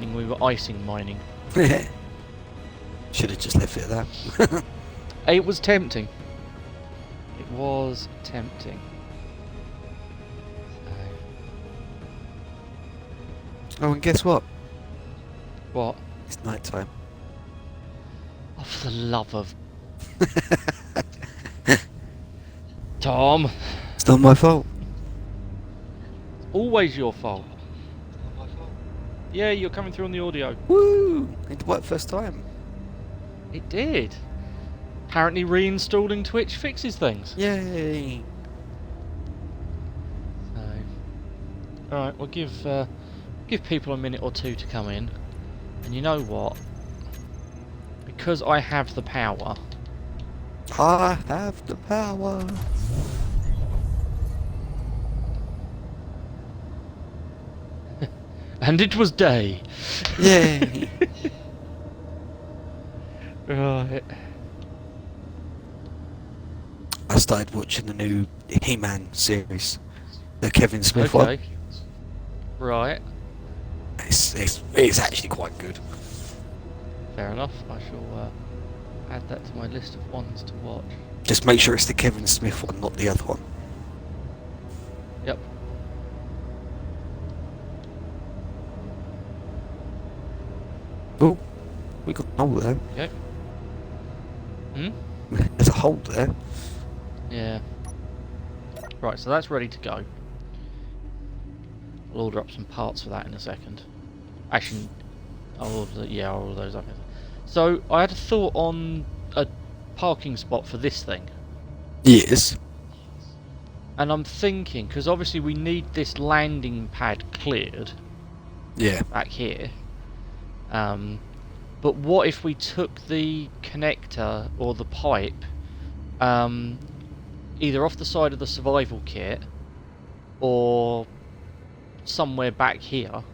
evening we were icing mining. Should have just left it at that. It was tempting. It was tempting. Oh, and guess what? What? It's night time. Oh, for the love of... Tom! It's not my fault. Always your fault. Yeah, you're coming through on the audio. Woo! It worked first time. It did. Apparently reinstalling Twitch fixes things. Yay! So, alright, we'll give people a minute or two to come in. And you know what? Because I have the power... I have the power. And it was day. Yay! Right. I started watching the new He-Man series, the Kevin Smith Okay. one. Right. It's actually quite good. Fair enough. I shall add that to my list of ones to watch. Just make sure it's the Kevin Smith one, not the other one. Yep. Oh, we got a hole there. Okay. Hmm? There's a hole there. Yeah. Right, so that's ready to go. I'll order up some parts for that in a second. Actually, I'll order those up. So, I had a thought on a parking spot for this thing. Yes. And I'm thinking, because obviously we need this landing pad cleared Yeah. back here. But what if we took the connector or the pipe either off the side of the survival kit or somewhere back here?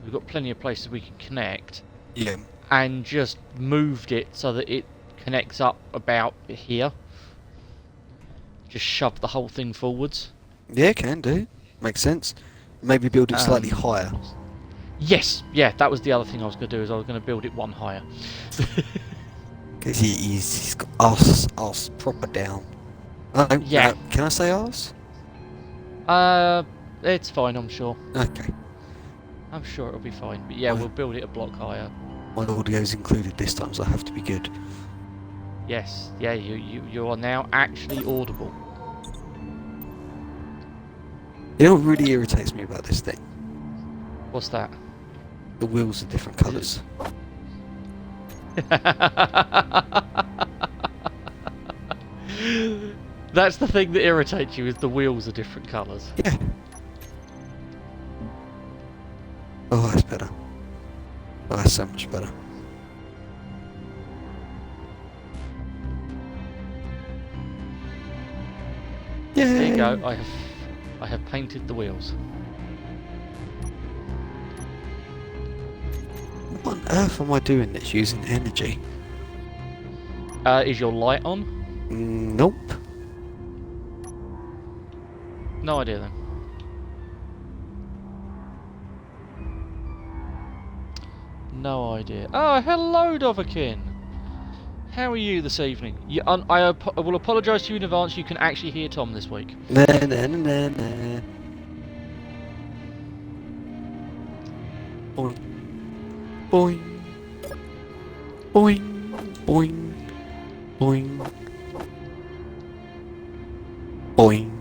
We've got plenty of places we can connect. Yeah. And just moved it so that it connects up about here. Just shove the whole thing forwards. Yeah, can do. Makes sense. Maybe build it slightly higher. Yes, yeah, that was the other thing I was going to do, is I was going to build it one higher. Because he's got arse proper down. Oh, Yeah. Can I say arse? It's fine, I'm sure. Okay. I'm sure it'll be fine. But yeah, we'll build it a block higher. My audio's included this time, so I have to be good. Yes, yeah, you are now actually audible. You know what really irritates me about this thing? What's that? The wheels are different colours. That's the thing that irritates you, is the wheels are different colours. Yeah. Oh, that's better. Oh, that's so much better. Yeah. There you go. I have painted the wheels. What on earth am I doing that's using energy? Is your light on? Nope. No idea then. No idea. Oh, hello, Dovahkiin. How are you this evening? I will apologise to you in advance. You can actually hear Tom this week. Na na na na na. Boing. Boing. Boing. Boing. Boing. Boing.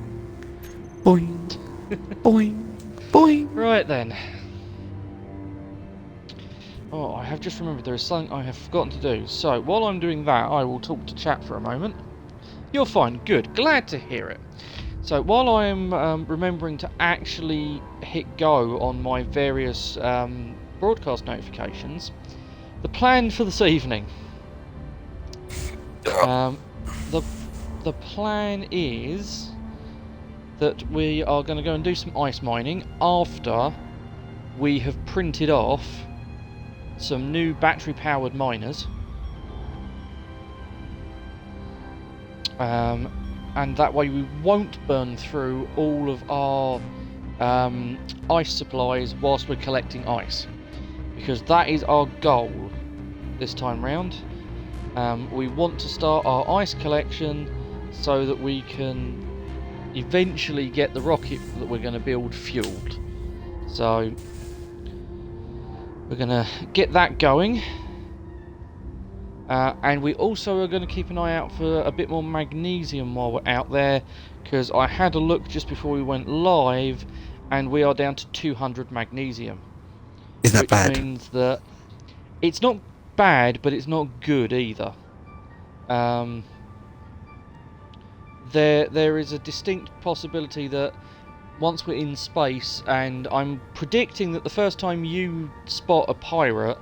Boing. Boing. Boing. Right then. Oh, I have just remembered there is something I have forgotten to do. So, while I'm doing that, I will talk to chat for a moment. You're fine. Good. Glad to hear it. So, while I'm remembering to actually hit go on my various broadcast notifications, the plan for this evening. The plan is that we are going to go and do some ice mining after we have printed off some new battery-powered miners, and that way we won't burn through all of our ice supplies whilst we're collecting ice. because that is our goal this time round. We want to start our ice collection so that we can eventually get the rocket that we're going to build fueled. So we're going to get that going. And we also are going to keep an eye out for a bit more magnesium while we're out there, because I had a look just before we went live and we are down to 200 magnesium. Is that bad? Which means that it's not bad, but it's not good either. There is a distinct possibility that once we're in space, and I'm predicting that the first time you spot a pirate,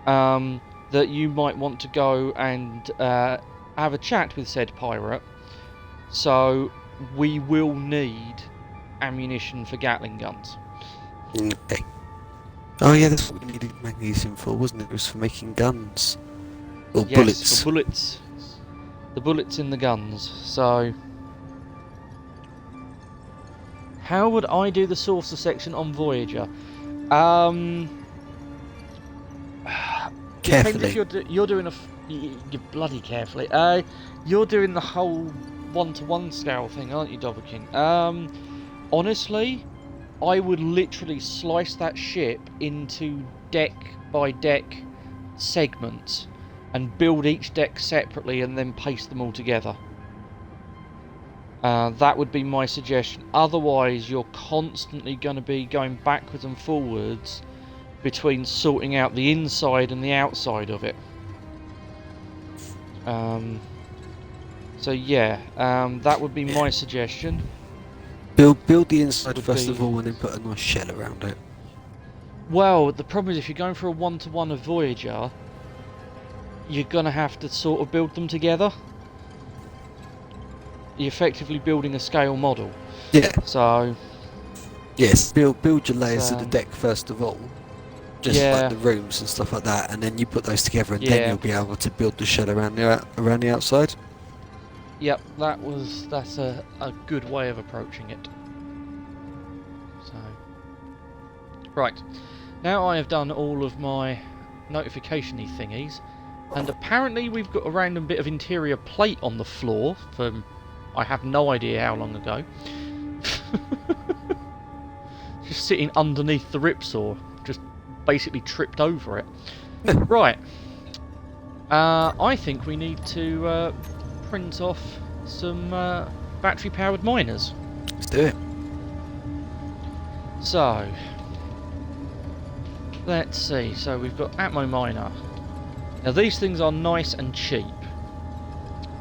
that you might want to go and have a chat with said pirate. So we will need ammunition for Gatling guns. Okay. Oh yeah, that's what we needed magnesium for, wasn't it? It was for making guns. Or Yes, bullets. for bullets. The bullets in the guns. So how would I do the saucer section on Voyager? Depends if you're doing you bloody carefully. You're doing the whole 1-to-1 scale thing, aren't you, Dobberkin? Honestly, I would literally slice that ship into deck by deck segments and build each deck separately and then paste them all together. That would be my suggestion. Otherwise, you're constantly going to be going backwards and forwards between sorting out the inside and the outside of it. So yeah, that would be my suggestion. Build the inside Would first be- of all, and then put a nice shell around it. Well, the problem is if you're going for a 1-to-1 of Voyager, you're going to have to sort of build them together. You're effectively building a scale model. Yeah. So Yes. Build your layers of the Um, deck first of all. Just yeah. like the rooms and stuff like that, and then you put those together, and Yeah. then you'll be able to build the shell around the outside. yep, that's a good way of approaching it. So right, now I have done all of my notification-y thingies, and apparently we've got a random bit of interior plate on the floor from I have no idea how long ago. Just sitting underneath the ripsaw, just basically tripped over it. Right. I think we need to print off some battery-powered miners. Let's do it. So, let's see. So we've got Atmo Miner. Now these things are nice and cheap.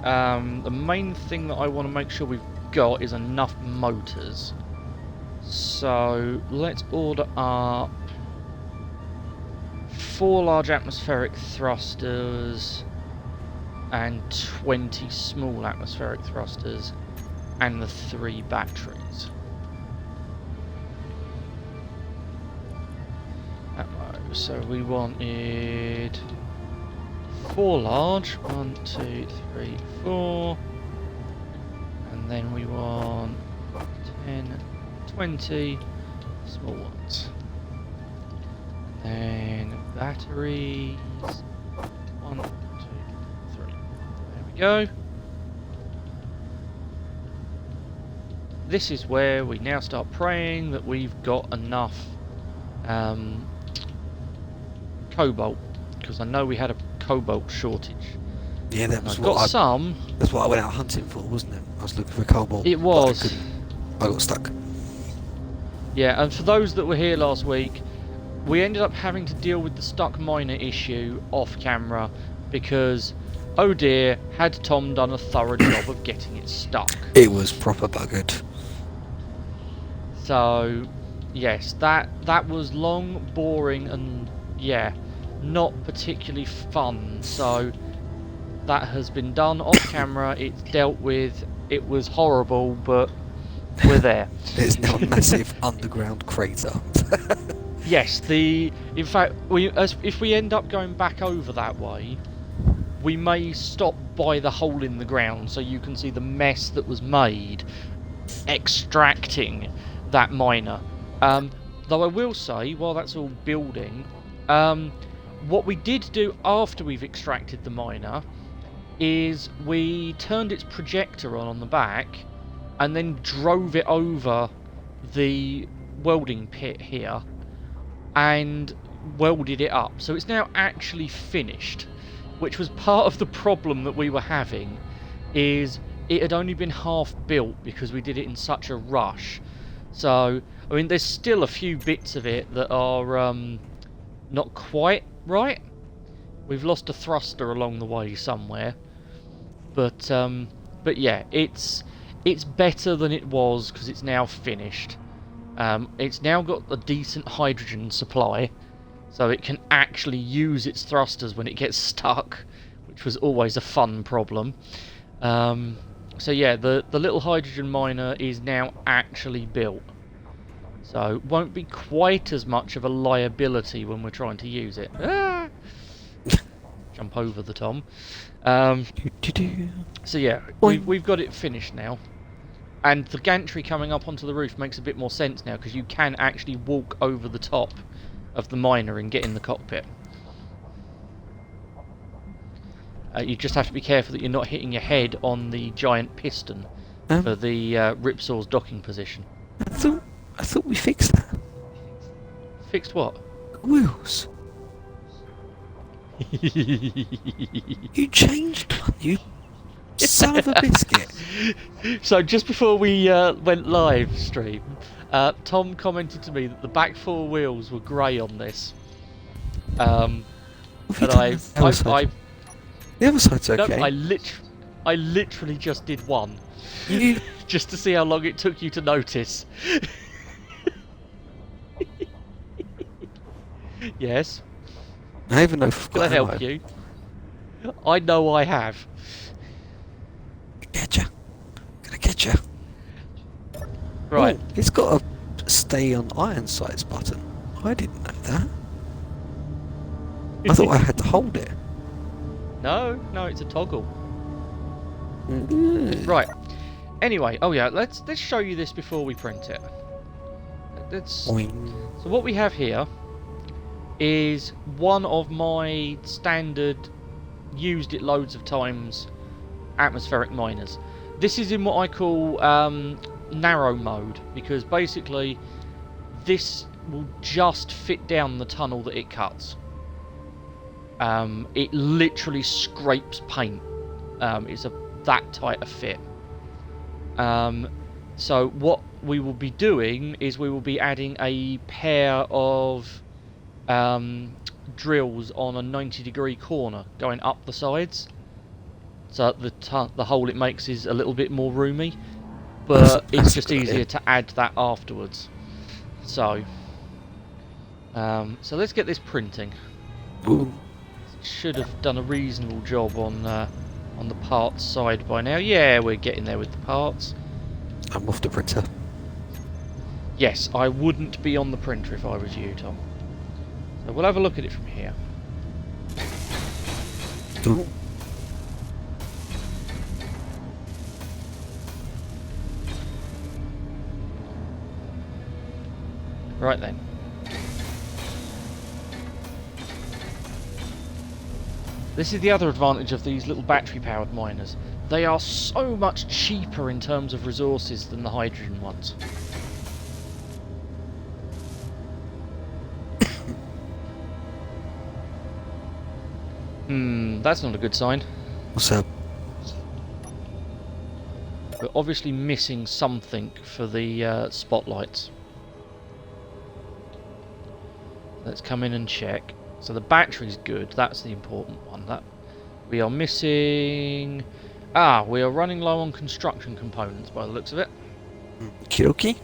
The main thing that I want to make sure we've got is enough motors. So let's order up 4 large atmospheric thrusters and 20 small atmospheric thrusters and the 3 batteries. So we wanted 4 large, 1, 2, 3, 4, and then we want 10, 20 small ones. And then batteries, 1, 2, 3. There we go. This is where we now start praying that we've got enough cobalt, because I know we had a cobalt shortage. Yeah, that was I've got some. That's what I went out hunting for, wasn't it? I was looking for cobalt. It but was. I got stuck. Yeah, and for those that were here last week, we ended up having to deal with the stuck miner issue off camera because, oh dear, had Tom done a thorough job of getting it stuck. It was proper buggered. So, yes, that was long, boring, and yeah, not particularly fun. So that has been done off camera. It's dealt with. It was horrible, but we're there. There's now a massive underground crater. Yes, in fact, if we end up going back over that way, we may stop by the hole in the ground so you can see the mess that was made extracting that miner. Though I will say, while that's all building, What we did do after we've extracted the miner is we turned its projector on the back and then drove it over the welding pit here and welded it up. So it's now actually finished, which was part of the problem that we were having, is it had only been half built because we did it in such a rush. So, I mean, there's still a few bits of it that are not quite right. We've lost a thruster along the way somewhere. But yeah, it's better than it was because it's now finished. It's now got a decent hydrogen supply, so it can actually use its thrusters when it gets stuck, which was always a fun problem. So yeah, the little hydrogen miner is now actually built, so won't be quite as much of a liability when we're trying to use it. Ah! Jump over the Tom. So yeah, we've got it finished now. And the gantry coming up onto the roof makes a bit more sense now, because you can actually walk over the top of the miner and get in the cockpit. You just have to be careful that you're not hitting your head on the giant piston for the Ripsaw's docking position. I thought we fixed that. Fixed what? Wheels. You changed one, you son of a biscuit. So just before we went live stream, Tom commented to me that the back four wheels were grey on this. And the other side's okay. No, I literally just did one. You... just to see how long it took you to notice. Yes. I even know if Can I help you? I know I have. Getcha. Gonna get you. Right. Oh, it's got a stay on iron sights button. I didn't know that. I thought I had to hold it. No, it's a toggle. Right. Anyway, oh yeah, let's show you this before we print it. So what we have here is one of my standard, used it loads of times, atmospheric miners. This is in what I call narrow mode, because basically this will just fit down the tunnel that it cuts. It literally scrapes paint. It's that tight a fit. So what we will be doing is we will be adding a pair of drills on a 90-degree corner going up the sides, so the hole it makes is a little bit more roomy, but it's just easier to add that afterwards. So let's get this printing. Ooh. Should have done a reasonable job on the parts side by now. Yeah, we're getting there with the parts. I'm off the printer. Yes, I wouldn't be on the printer if I was you, Tom. So we'll have a look at it from here. Ooh. Right then. This is the other advantage of these little battery-powered miners. They are so much cheaper in terms of resources than the hydrogen ones. That's not a good sign. What's up? We're obviously missing something for the spotlights. Let's come in and check. So the battery's good, that's the important one. That we are missing... we are running low on construction components by the looks of it. Kiroki?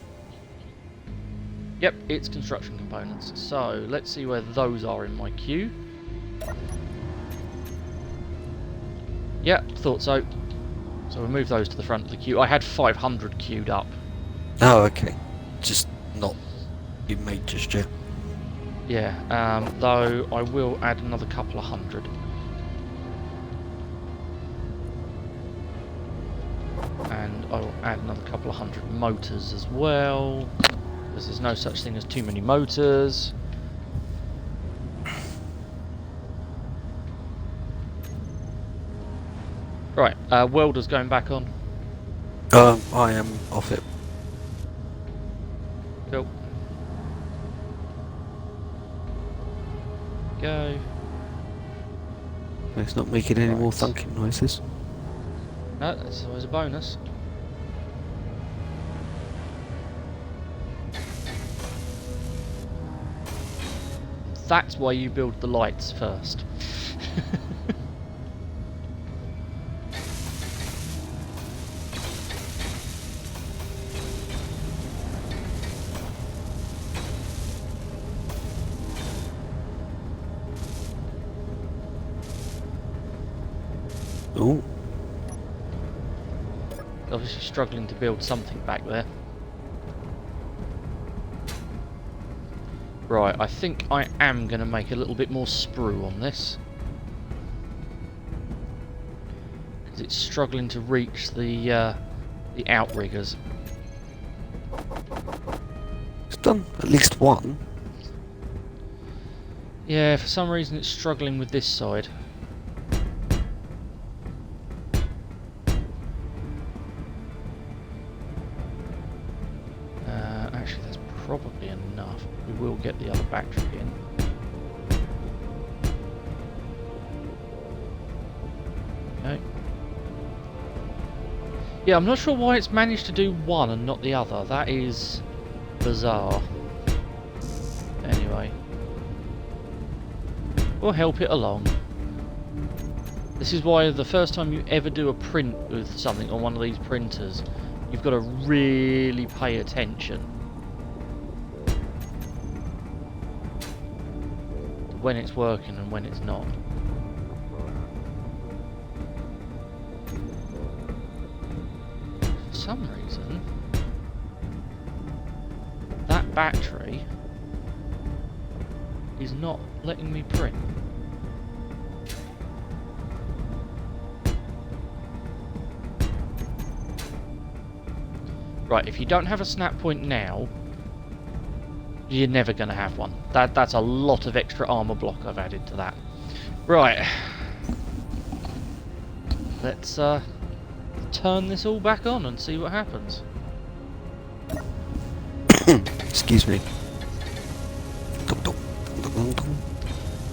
Yep, it's construction components. So let's see where those are in my queue. Yep, thought so. So we'll move those to the front of the queue. I had 500 queued up. Oh, okay. Just not in made just yet. Yeah, though I will add another couple of hundred. And I will add another couple of hundred motors as well, because there's no such thing as too many motors. Welder's going back on. I am off it. Cool. Go. It's not making any more Right. thunking noises. No, that's always a bonus. That's why you build the lights first. Oh, Obviously struggling to build something back there. Right, I think I am going to make a little bit more sprue on this. Because it's struggling to reach the outriggers. it's done at least one. Yeah, for some reason it's struggling with this side. Actually, that's probably enough. We will get the other battery in. Okay. Yeah, I'm not sure why it's managed to do one and not the other. That is bizarre. Anyway. We'll help it along. This is why the first time you ever do a print with something on one of these printers, you've got to really pay attention to when it's working and when it's not. For some reason, that battery is not letting me print. Right, if you don't have a snap point now, you're never going to have one. That's a lot of extra armor block I've added to that. Right. Let's turn this all back on and see what happens. Excuse me. Dum, dum, dum, dum, dum.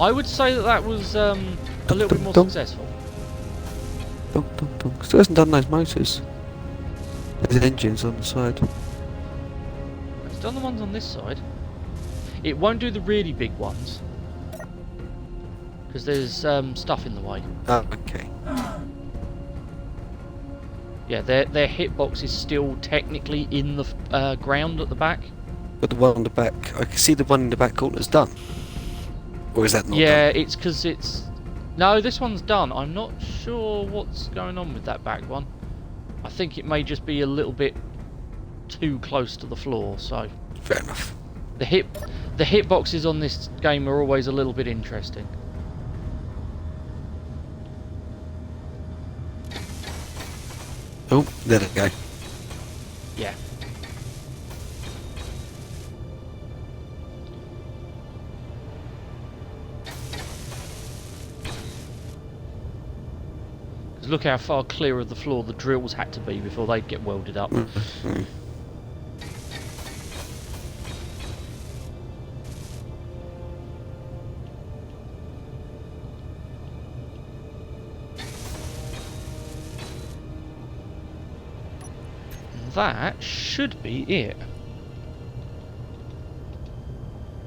I would say that was a little bit more Dum. successful. Dum, dum, dum. Still hasn't done those motors. There's engines on the side. It's done the ones on this side. It won't do the really big ones because there's stuff in the way. Oh, okay. Yeah, their hitbox is still technically in the ground at the back. But the one on the back, I can see the one in the back corner's done. Or is that not Yeah, done? it's because it's... No, this one's done. I'm not sure what's going on with that back one. I think it may just be a little bit too close to the floor, so... Fair enough. The hitboxes on this game are always a little bit interesting. Oh, there they go. Yeah. Because look how far clear of the floor the drills had to be before they'd get welded up. Mm. That should be it.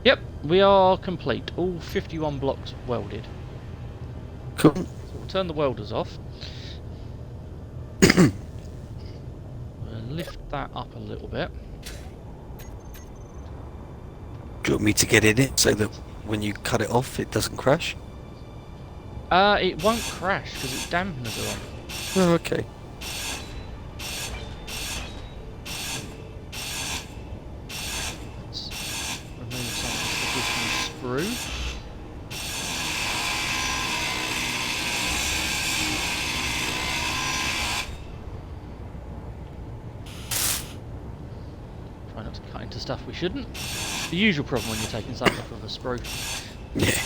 Yep, we are complete. All 51 blocks welded. Cool. So we'll turn the welders off. We'll lift that up a little bit. Do you want me to get in it so that when you cut it off it doesn't crash? It won't crash because its dampeners are on. Oh, okay. Let's remove some of this additional sprue. Try not to cut into stuff we shouldn't. The usual problem when you're taking something off of a sprue. Yeah.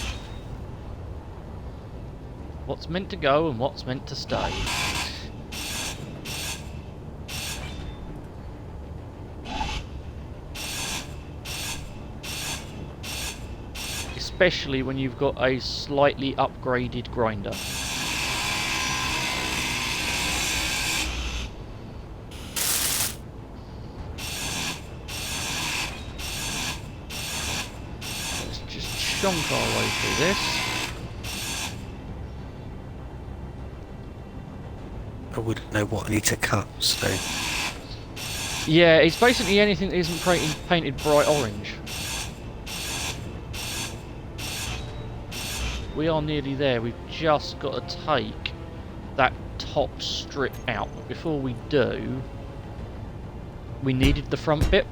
What's meant to go and what's meant to stay. especially when you've got a slightly upgraded grinder. Let's just chonk our way through this. I wouldn't know what I need to cut, so... Yeah, it's basically anything that isn't painted bright orange. We are nearly there. We've just got to take that top strip out. But before we do, we needed the front bit.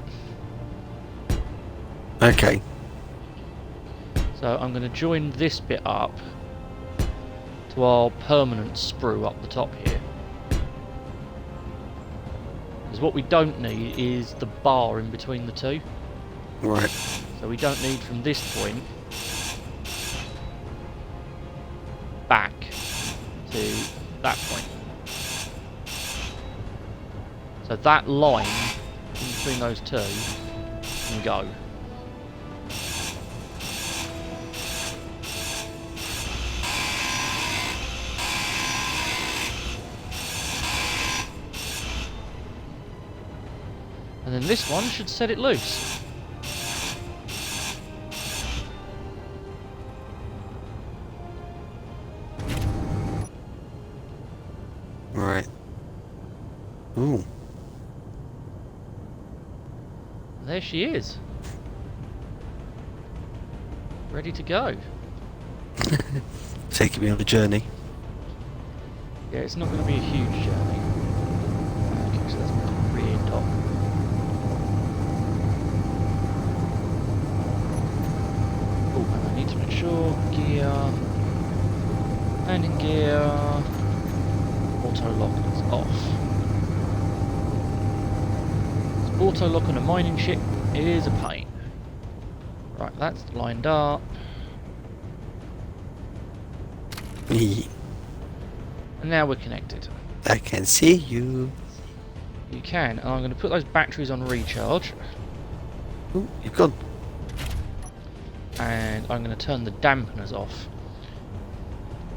Okay. So I'm going to join this bit up to our permanent sprue up the top here. Because what we don't need is the bar in between the two. Right. So we don't need from this point back to that point. So that line in between those two can go. And then this one should set it loose. Right. Ooh. There she is. Ready to go. Taking me on a journey. Yeah, it's not going to be a huge journey. Okay, so that's my rear dock. Oh, and I need to make sure gear, landing gear, auto lock is off. Auto lock on a mining ship is a pain. Right, that's lined up. I And now we're connected. can see you. You can, and I'm going to put those batteries on recharge. Ooh, you've gone. And I'm going to turn the dampeners off.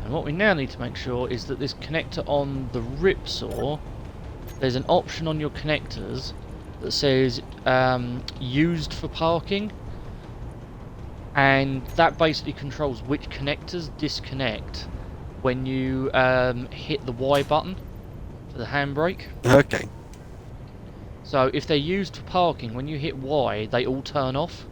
And what we now need to make sure is that this connector on the ripsaw, there's an option on your connectors that says used for parking, and that basically controls which connectors disconnect when you hit the Y button for the handbrake. Okay. So if they're used for parking, when you hit Y, they all turn off.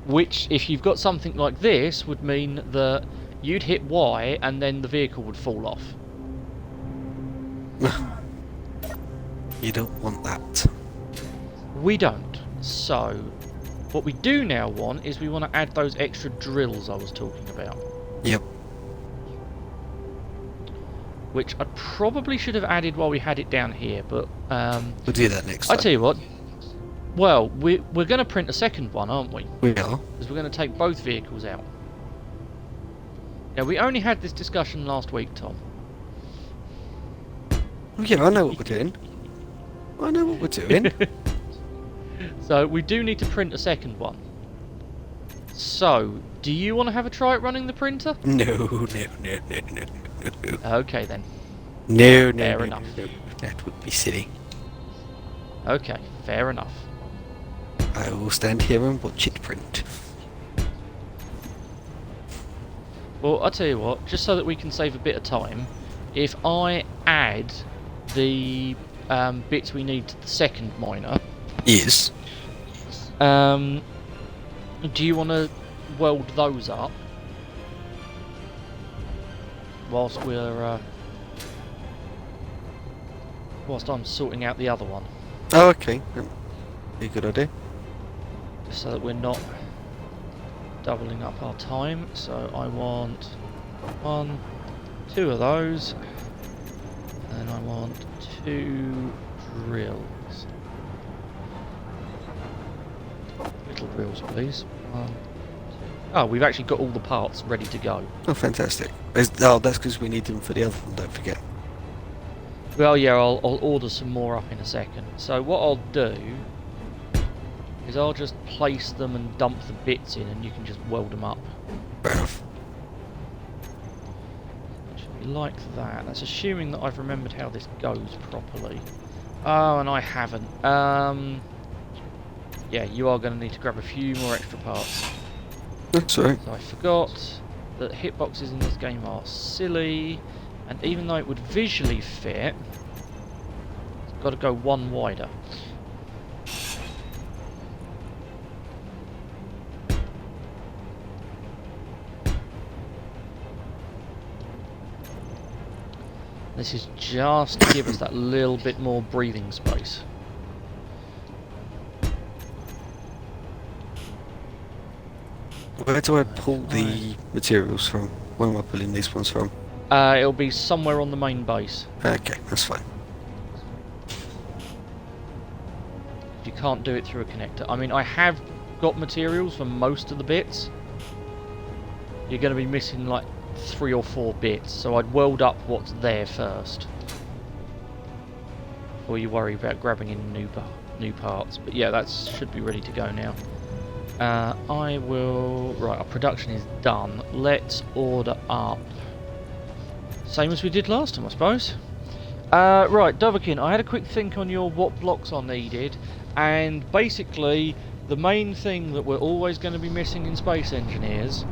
Which, if you've got something like this, would mean that you'd hit Y and then the vehicle would fall off. You don't want that. We don't. So, what we do now want is we want to add those extra drills I was talking about. Yep. Which I probably should have added while we had it down here, but We'll do that next time. I tell you what. Well, we're going to print a second one, aren't we? We are. Because we're going to take both vehicles out. Now, we only had this discussion last week, Tom. Oh, yeah, I know what we're doing. I know what we're doing. So, we do need to print a second one. So, do you want to have a try at running the printer? No, no, no, no, no, no. Okay, then. No, no, Fair no, enough. no, no. That would be silly. Okay, fair enough. I will stand here and watch it print. Well, I'll tell you what, just so that we can save a bit of time, if I add the bits we need to the second miner, Yes. do you want to weld those up whilst we're whilst I'm sorting out the other one, Oh, okay. Be a good idea. just so that we're not doubling up our time. So I want 1, 2 of those, and I want 2 drills. Little drills, please. 1, 2. Oh, we've actually got all the parts ready to go. Oh, fantastic. Oh, that's because we need them for the other one, don't forget. Well, yeah, I'll order some more up in a second. So what I'll do is I'll just place them and dump the bits in, and you can just weld them up. Fair enough. Like that. That's assuming that I've remembered how this goes properly. Oh, and I haven't. Yeah, you are going to need to grab a few more extra parts. That's alright. So I forgot that hitboxes in this game are silly, and even though it would visually fit, it's got to go one wider. This is just to give us that little bit more breathing space. Where do I pull the materials from? Where am I pulling these ones from? It'll be somewhere on the main base. Okay, that's fine. You can't do it through a connector. I mean, I have got materials for most of the bits. You're going to be missing like 3 or 4 bits, so I'd weld up what's there first before you worry about grabbing in new parts. But yeah, that should be ready to go now. I will... Right, our production is done. Let's order up. Same as we did last time, I suppose. Right, Doverkin, I had a quick think on your what blocks are needed, and basically the main thing that we're always going to be missing in Space Engineers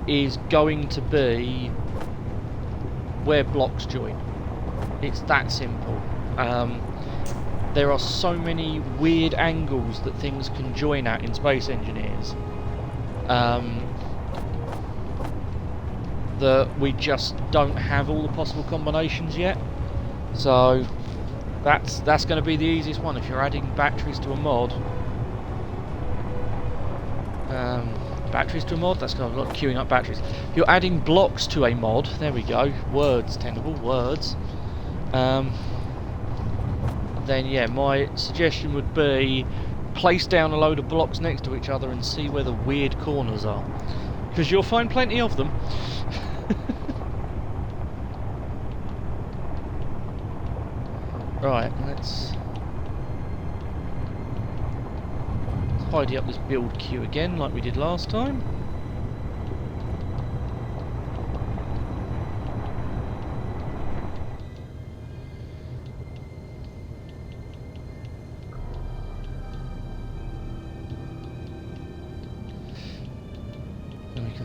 is going to be where blocks join. It's that simple. There are so many weird angles that things can join at in Space Engineers that we just don't have all the possible combinations yet. So that's going to be the easiest one if you're adding batteries to a mod. Batteries to a mod? That's kind of like queuing up batteries. If you're adding blocks to a mod, there we go. Words, Tenable, words. Then yeah, my suggestion would be place down a load of blocks next to each other and see where the weird corners are, because you'll find plenty of them. Right, let's tidy up this build queue again like we did last time.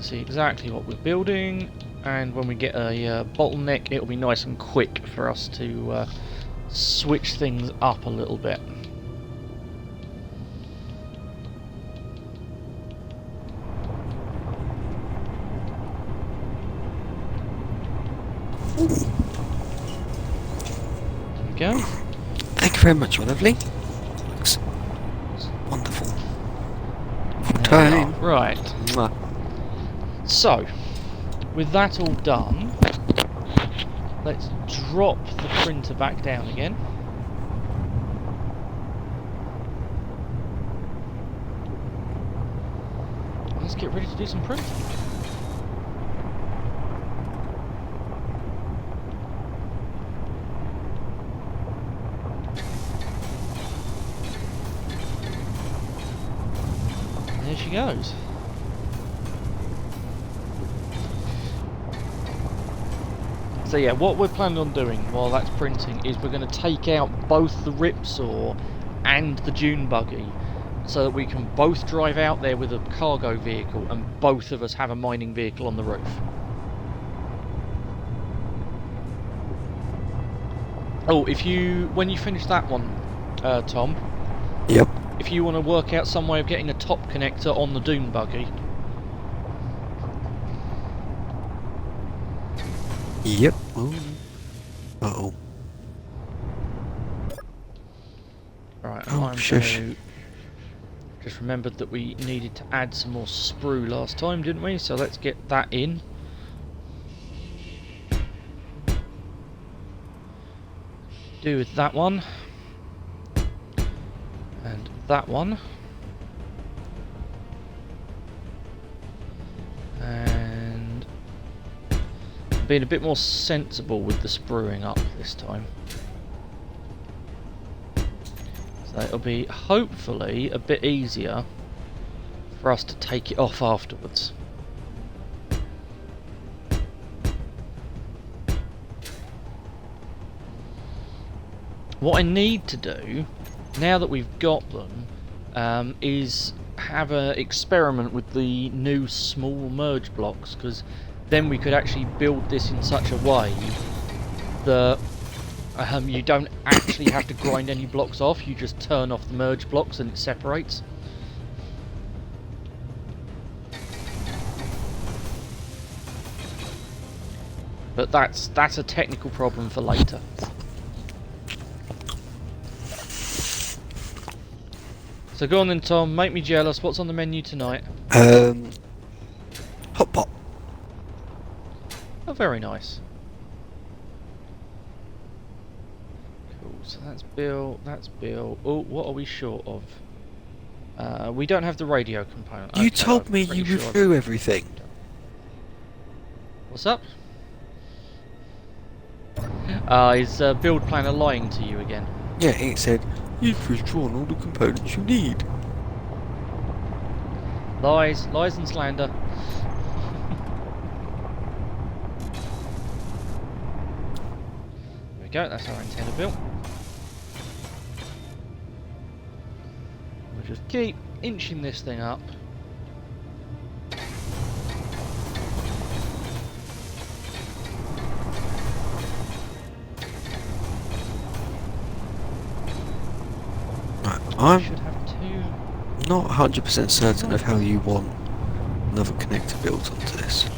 See exactly what we're building, and when we get a bottleneck, it'll be nice and quick for us to switch things up a little bit. There we go. Thank you very much, my lovely. Looks wonderful. Time. Right. Mwah. So, with that all done, let's drop the printer back down again. Let's get ready to do some printing. And there she goes. So yeah, what we're planning on doing while that's printing is we're going to take out both the Ripsaw and the dune buggy, so that we can both drive out there with a cargo vehicle and both of us have a mining vehicle on the roof. Oh, when you finish that one, Tom. Yep. If you want to work out some way of getting a top connector on the dune buggy. Yep. Ooh. Uh-oh. Right, Oh, I'm shush. going to... Just remembered that we needed to add some more sprue last time, didn't we? So let's get that in. Do with that one. And that one. And being a bit more sensible with the sprueing up this time. So it'll be hopefully a bit easier for us to take it off afterwards. What I need to do, now that we've got them, is have an experiment with the new small merge blocks, because then we could actually build this in such a way that you don't actually have to grind any blocks off, you just turn off the merge blocks and it separates. But that's a technical problem for later. So go on then, Tom, make me jealous. What's on the menu tonight? Hot pot. Oh, very nice. Cool, so that's Bill, that's Bill. Oh, what are we short of? We don't have the radio component. You Okay, told I'm me pretty you sure withdrew everything. What's up? Is build planner lying to you again? Yeah, it said, you've withdrawn all the components you need. Lies, lies and slander. There we go, that's our antenna built. We'll just keep inching this thing up. I'm Should have two. not 100% certain of how you want another connector built onto this.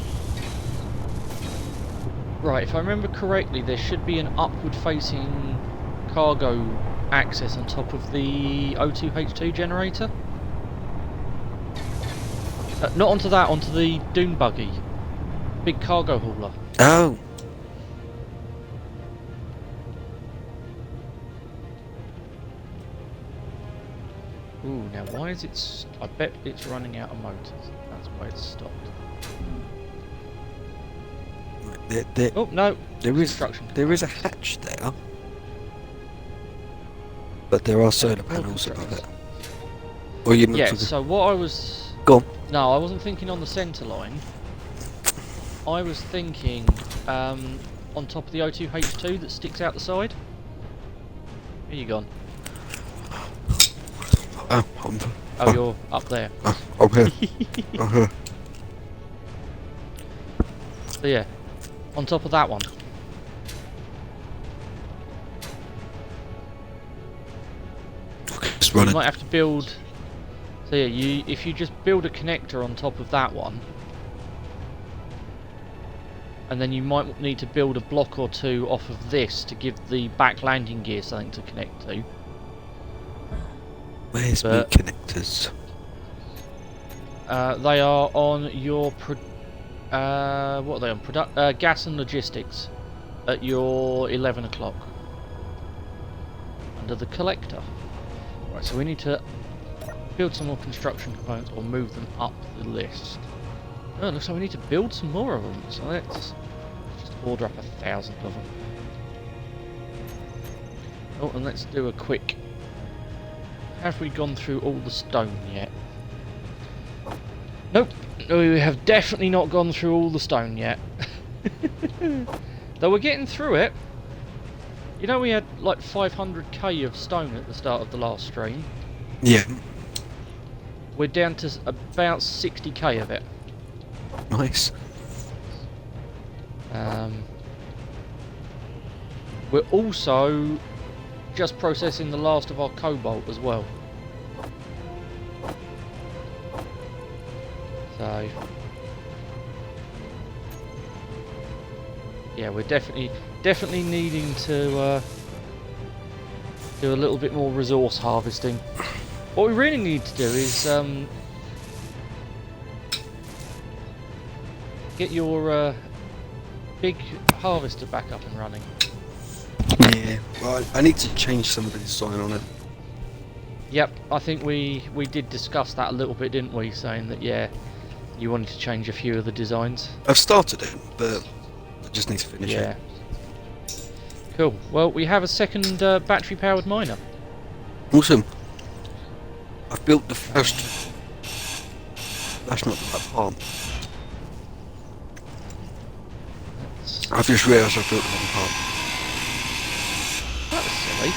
Right, if I remember correctly, there should be an upward-facing cargo access on top of the O2H2 generator. Not onto that, onto the dune buggy. Big cargo hauler. Oh, Ooh, now why is it... I bet it's running out of motors. That's why it's stopped. Oh, no! there is Construction a hatch there, but there are solar panels above it. Or you're not Yeah, talking... so what I was... Go on. No, I wasn't thinking on the centre line. I was thinking on top of the O2H2 that sticks out the side. Where you gone? Oh, you're up there. I'm here. I'm here. So yeah, on top of that one. Okay, it's You running. might have to build... So yeah, if you just build a connector on top of that one, and then you might need to build a block or two off of this to give the back landing gear something to connect to. Where's But- meat connectors? They are on your... what are they on? Gas and logistics at your 11 o'clock. Under the collector. Right, so we need to build some more construction components or move them up the list. Oh, looks like we need to build some more of them. So let's just order up 1,000 of them. Oh, and let's do a quick... Have we gone through all the stone yet? Nope. We have definitely not gone through all the stone yet. Though we're getting through it. You know we had like 500k of stone at the start of the last stream. Yeah. We're down to about 60k of it. Nice. We're also just processing the last of our cobalt as well. So yeah, we're definitely needing to do a little bit more resource harvesting. What we really need to do is get your big harvester back up and running. Yeah. Well, I need to change some of the design on it. Yep, I think we did discuss that a little bit, didn't we? Saying that, yeah, you wanted to change a few of the designs. I've started it, but I just need to finish Yeah. it. Cool. Well, we have a second battery-powered miner. Awesome. I've built the first. That's not the right part. I've just realised I've built the wrong part. That was silly.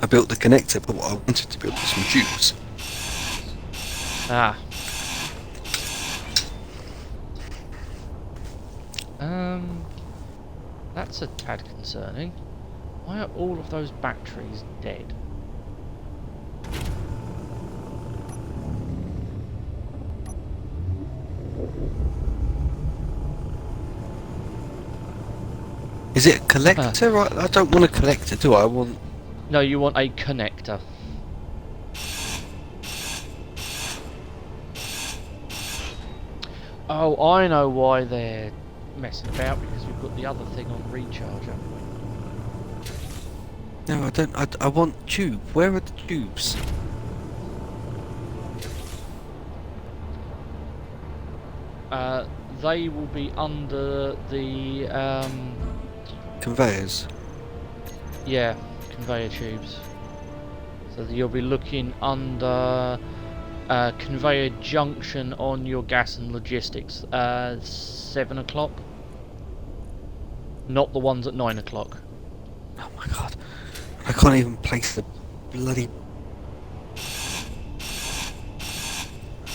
I built the connector, but what I wanted to build was some tubes. Ah. That's a tad concerning. Why are all of those batteries dead? Is it a collector? I don't want a collector, do I? I want... No, you want a connector. Oh, I know why they're messing about, because we've got the other thing on recharge, haven't we? No, I don't. I want tube. Where are the tubes? They will be under the Conveyors. yeah, conveyor tubes. So that you'll be looking under conveyor junction on your gas and logistics. 7 o'clock. Not the ones at 9 o'clock. Oh my god. I can't even place the bloody...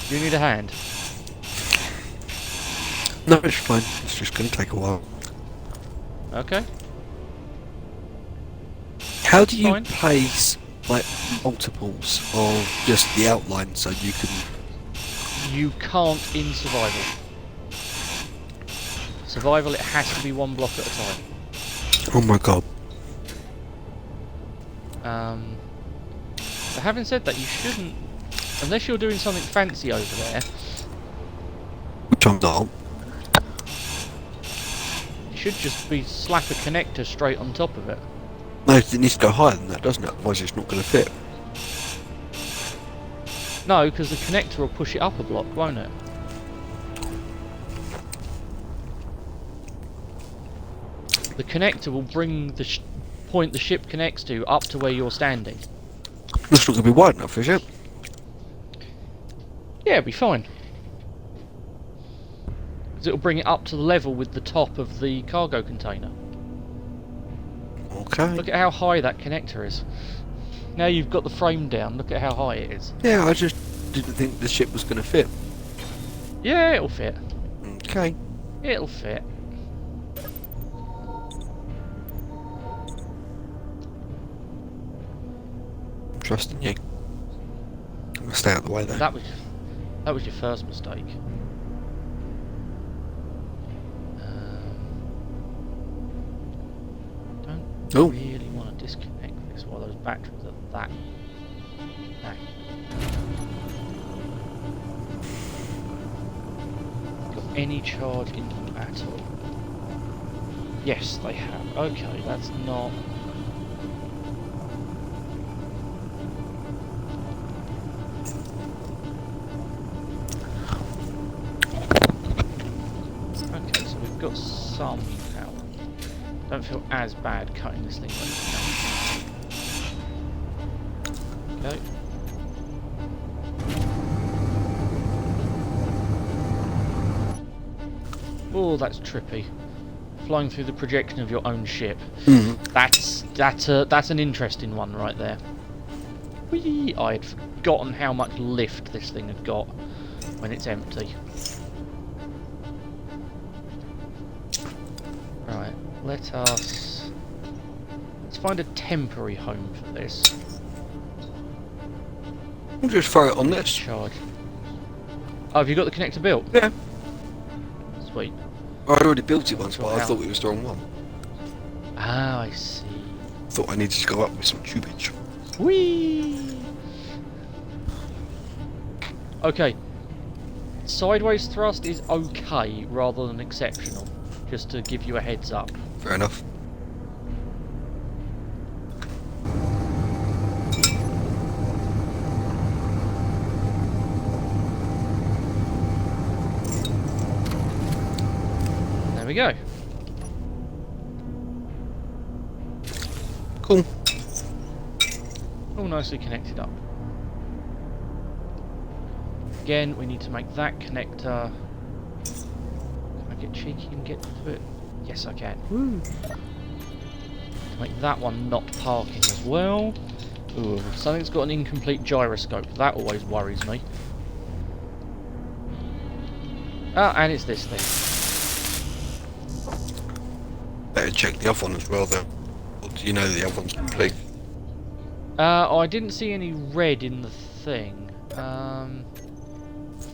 You need a hand. No, it's fine. It's just going to take a while. Okay. How do you Fine. place, like, multiples of just the outline so you can... You can't in survival. Survival, it has to be one block at a time. Oh my god. But having said that, you shouldn't, unless you're doing something fancy over there, Which I'm not. you should just be slap a connector straight on top of it. No, it needs to go higher than that, doesn't it? Otherwise it's not going to fit. No, because the connector will push it up a block, won't it? The connector will bring the point the ship connects to up to where you're standing. That's not going to be wide enough, is it? Yeah, it'll be fine. Because it'll bring it up to the level with the top of the cargo container. Okay. Look at how high that connector is. Now you've got the frame down, look at how high it is. Yeah, I just didn't think the ship was going to fit. Yeah, it'll fit. Okay. It'll fit. I'm trusting you. I'm going to stay out of the way though. That was your first mistake. Don't Oh. really want to disconnect this while those batteries are that. Got any charge in them at all? Yes, they have. Okay, that's not. Okay, so we've got some power. Don't feel as bad cutting this thing like this. Okay. Oh, that's trippy. Flying through the projection of your own ship. That's an interesting one right there. Whee! I had forgotten how much lift this thing had got when it's empty. Right, let's find a temporary home for this. We'll just throw it on this. Charge. Oh, have you got the connector built? Yeah. Sweet. I'd already built it once, but I How? thought it was the wrong one. Ah, I see. Thought I needed to go up with some tubage. Whee! Okay. Sideways thrust is okay rather than exceptional. Just to give you a heads up. Fair enough. There we go. Cool. All nicely connected up. Again, we need to make that connector. Can I get cheeky and get to it? Yes, I can. Woo. To make that one not parking as well. Ooh, something's got an incomplete gyroscope. That always worries me. Ah, and it's this thing. Better check the other one as well, though. Or do you know the other one's complete? I didn't see any red in the thing.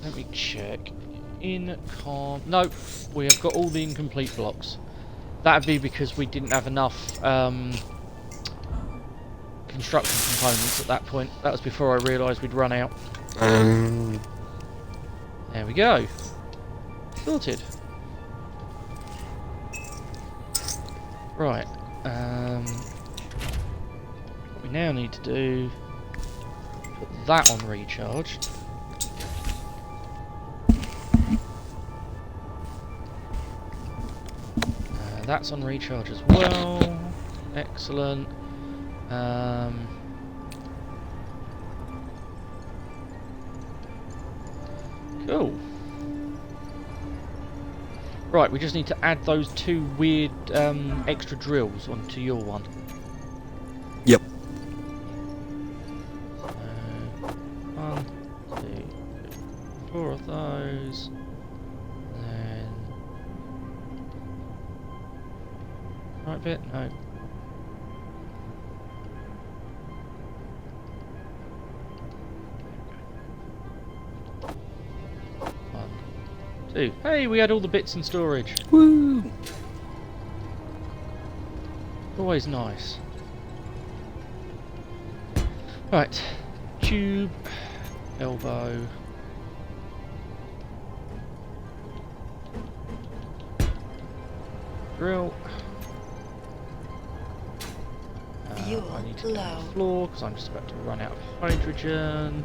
Let me check. Nope, we have got all the incomplete blocks. That'd be because we didn't have enough construction components at that point. That was before I realised we'd run out. There we go. Sorted. Right. What we now need to do, put that on recharge. That's on recharge as well. Excellent. Cool. Right, we just need to add those two weird extra drills onto your one. Yep. 1, 2, 4 of those. Then right bit? No. Hey, we had all the bits in storage. Woo! Always nice. Right. Tube. Elbow. Drill. I need to get on the floor because I'm just about to run out of hydrogen.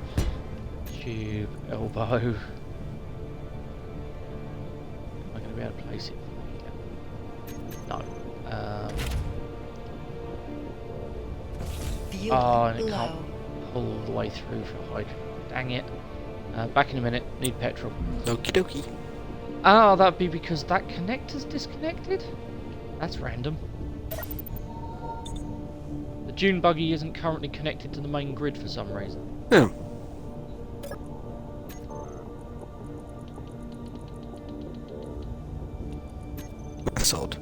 Tube. Elbow. Be able to place it? No. And it can't pull all the way through for hydrogen. Dang it. Back in a minute. Need petrol. Okie dokie. Ah, that'd be because that connector's disconnected? That's random. The dune buggy isn't currently connected to the main grid for some reason. Oh. That's odd.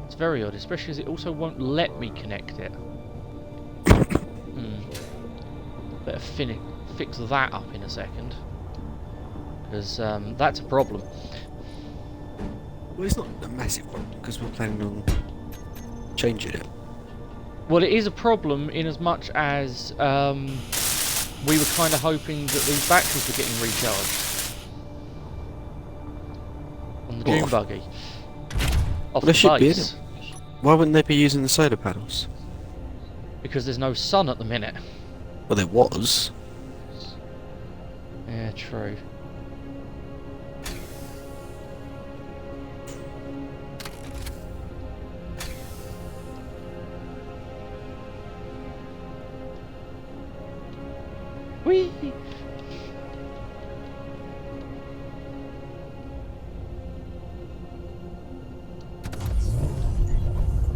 It's very odd, especially as it also won't let me connect it. Better fix that up in a second. Because that's a problem. Well, it's not a massive problem because we're planning on changing it. Well, it is a problem in as much as we were kind of hoping that these batteries were getting recharged. On the dune buggy. Off They should the be, base. innit? Why wouldn't they be using the solar panels? Because there's no sun at the minute. Well, there was. Yeah, true. Whee!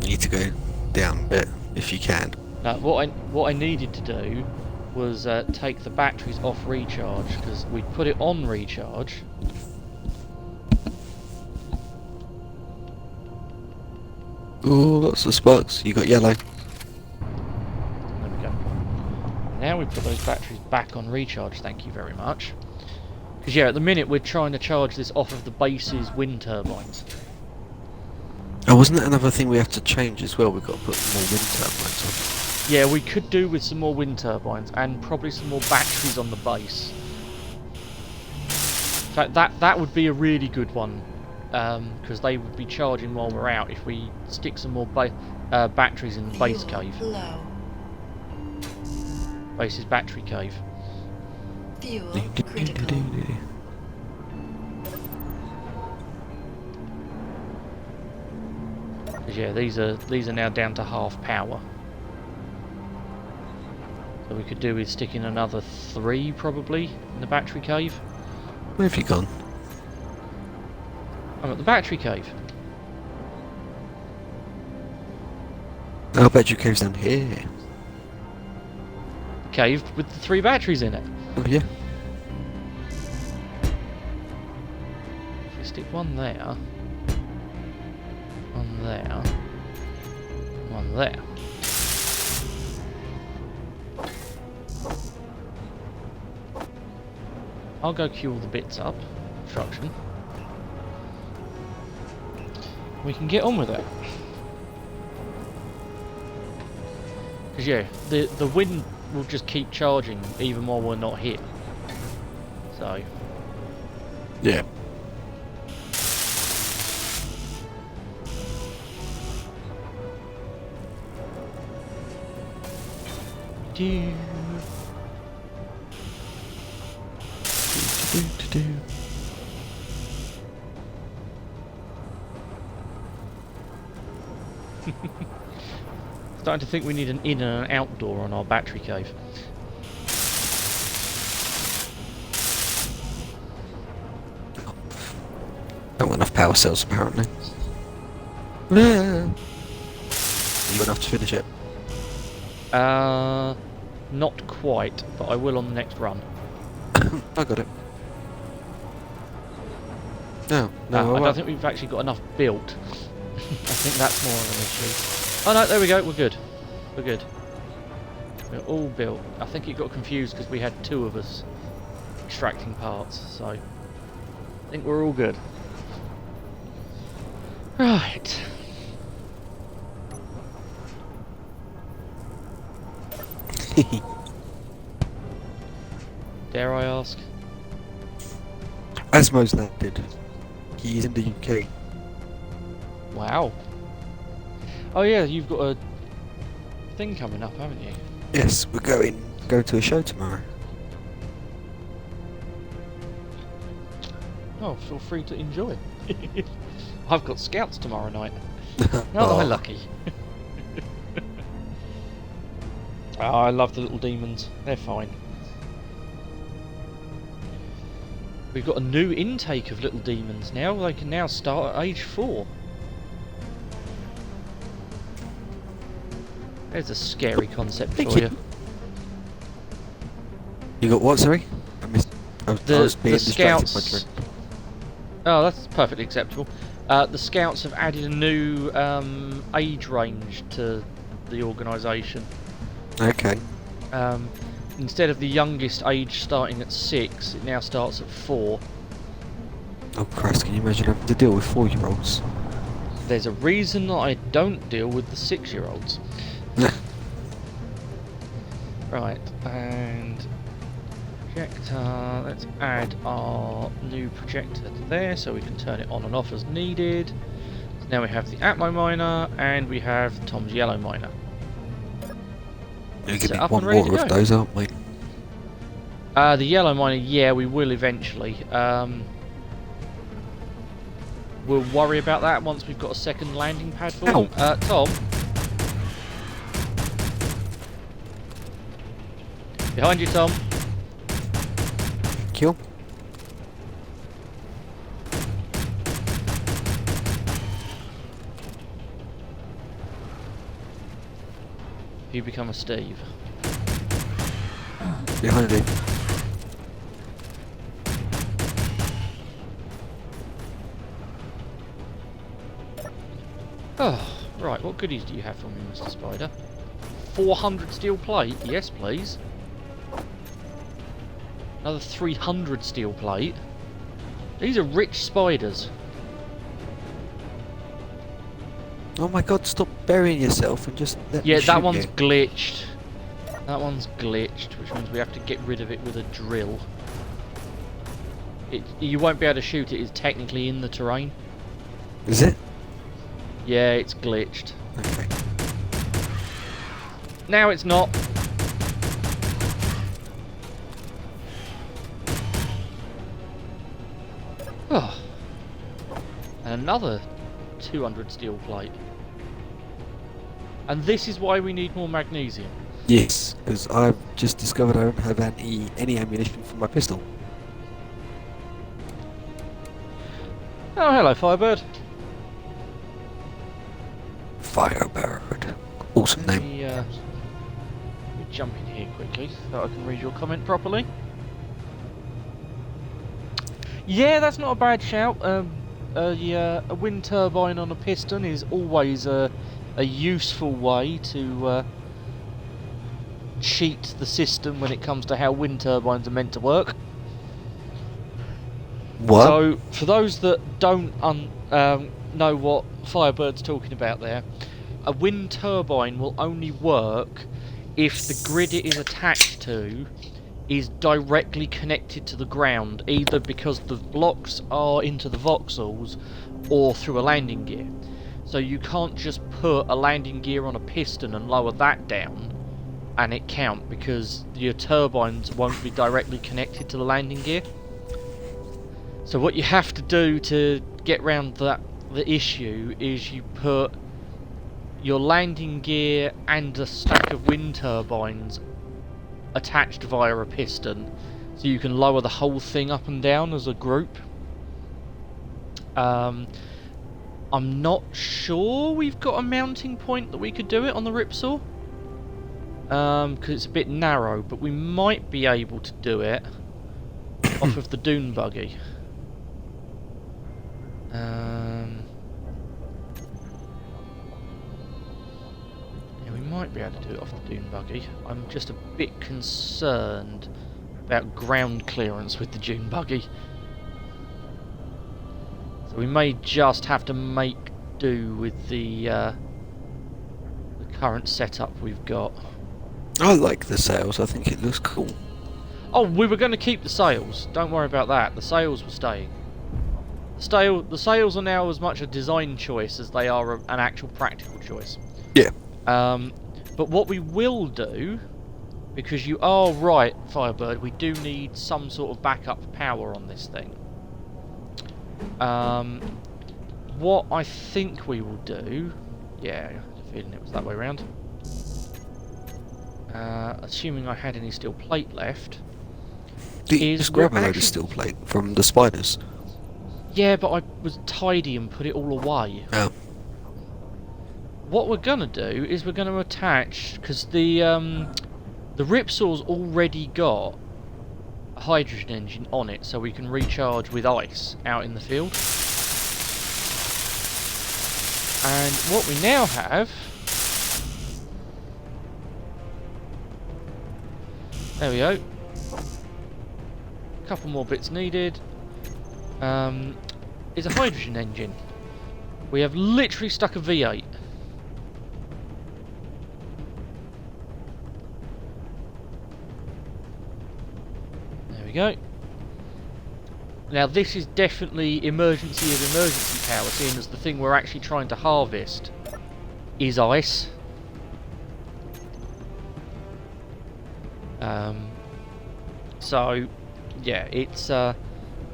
You need to go down a bit if you can. Now, what I needed to do was take the batteries off recharge because we'd put it on recharge. Ooh, lots of sparks. You got yellow. There we go. Now we put those batteries back on recharge. Thank you very much. Because yeah, at the minute we're trying to charge this off of the base's wind turbines. Oh, wasn't that another thing we have to change as well? We've got to put more wind turbines on. Yeah, we could do with some more wind turbines and probably some more batteries on the base. In fact, that would be a really good one, because they would be charging while we're out if we stick some more batteries in the base cave. Base's battery cave. Fuel critical. 'Cause yeah, these are now down to half power. So we could do with sticking another 3 probably in the battery cave. Where have you gone? I'm at the battery cave. Oh, I bet you cave's down here. Cave with the 3 batteries in it. Oh yeah. If we stick one there, one there, one there. I'll go queue all the bits up. Construction. We can get on with it. Because yeah, the wind will just keep charging even while we're not here. So Yeah. do. Do. Starting to think we need an in and an outdoor on our battery cave. Don't got enough power cells apparently. Yeah. You got enough to finish it? Not quite, but I will on the next run. I got it. No, I don't think we've actually got enough built. I think that's more of an issue. Oh no, there we go, we're good. We're good. We're all built. I think it got confused because we had 2 of us extracting parts, so I think we're all good. Right. Dare I ask? Asmo's landed. He's in the UK. Wow. Oh yeah, you've got a thing coming up, haven't you? Yes, we're going to a show tomorrow. Oh, feel free to enjoy. I've got scouts tomorrow night. Aren't I lucky? Oh, I love the little demons. They're fine. We've got a new intake of little demons now. They can now start at age 4. There's a scary concept for you. You got what, sorry? I missed. I was being distracted by scouts. drink. Oh, that's perfectly acceptable. The scouts have added a new age range to the organisation. Okay. Instead of the youngest age starting at 6, it now starts at 4. Oh Christ, can you imagine having to deal with 4-year-olds? There's a reason that I don't deal with the 6-year-olds. Right, and projector, let's add our new projector to there so we can turn it on and off as needed. So now we have the Atmo miner and we have Tom's yellow miner. You're gonna Up need and one ready to more of go. those, aren't we? The yellow miner, yeah, we will eventually. We'll worry about that once we've got a second landing pad for them. Tom? Behind you, Tom. Kill. You become a Steve. Behind you. Oh, right, what goodies do you have for me, Mr. Spider? 400 steel plate? Yes, please. Another 300 steel plate. These are rich spiders. Oh my god, stop burying yourself and just let me Yeah, shoot that one's you. glitched. That one's glitched, which means we have to get rid of it with a drill. You won't be able to shoot it, it's technically in the terrain. Is it? Yeah, it's glitched. Okay. Now it's not. Oh. And another 200 steel plate. And this is why we need more magnesium. Yes, because I've just discovered I don't have any ammunition for my pistol. Oh, hello, Firebird. Firebird. Awesome Let name. me jump in here quickly so I can read your comment properly. Yeah, that's not a bad shout. A wind turbine on a piston is always a useful way to cheat the system when it comes to how wind turbines are meant to work. What? So, for those that don't know what Firebird's talking about there, a wind turbine will only work if the grid it is attached to is directly connected to the ground, either because the blocks are into the voxels or through a landing gear. So you can't just put a landing gear on a piston and lower that down and it count, because your turbines won't be directly connected to the landing gear. So what you have to do to get round the issue is you put your landing gear and a stack of wind turbines attached via a piston, so you can lower the whole thing up and down as a group. I'm not sure we've got a mounting point that we could do it on the Ripsaw, because it's a bit narrow, but we might be able to do it off of the dune buggy. We might be able to do it off the dune buggy. I'm just a bit concerned about ground clearance with the dune buggy. So we may just have to make do with the current setup we've got. I like the sails, I think it looks cool. Oh, we were going to keep the sails. Don't worry about that. The sails were staying. The sails are now as much a design choice as they are an actual practical choice. Yeah. But what we will do, because you are right, Firebird, we do need some sort of backup power on this thing. What I think we will do... Yeah, I had a feeling it was that way around. Assuming I had any steel plate left... Did you is just grab a we're load actually- of steel plate from the spiders? Yeah, but I was tidy and put it all away. Oh. What we're gonna do is we're gonna attach, because the Ripsaw's already got a hydrogen engine on it, so we can recharge with ice out in the field. And what we now have... There we go. A couple more bits needed. Is a hydrogen engine. We have literally stuck a V8. There we go. Now this is definitely emergency of emergency power, seeing as the thing we're actually trying to harvest is ice. So yeah, it's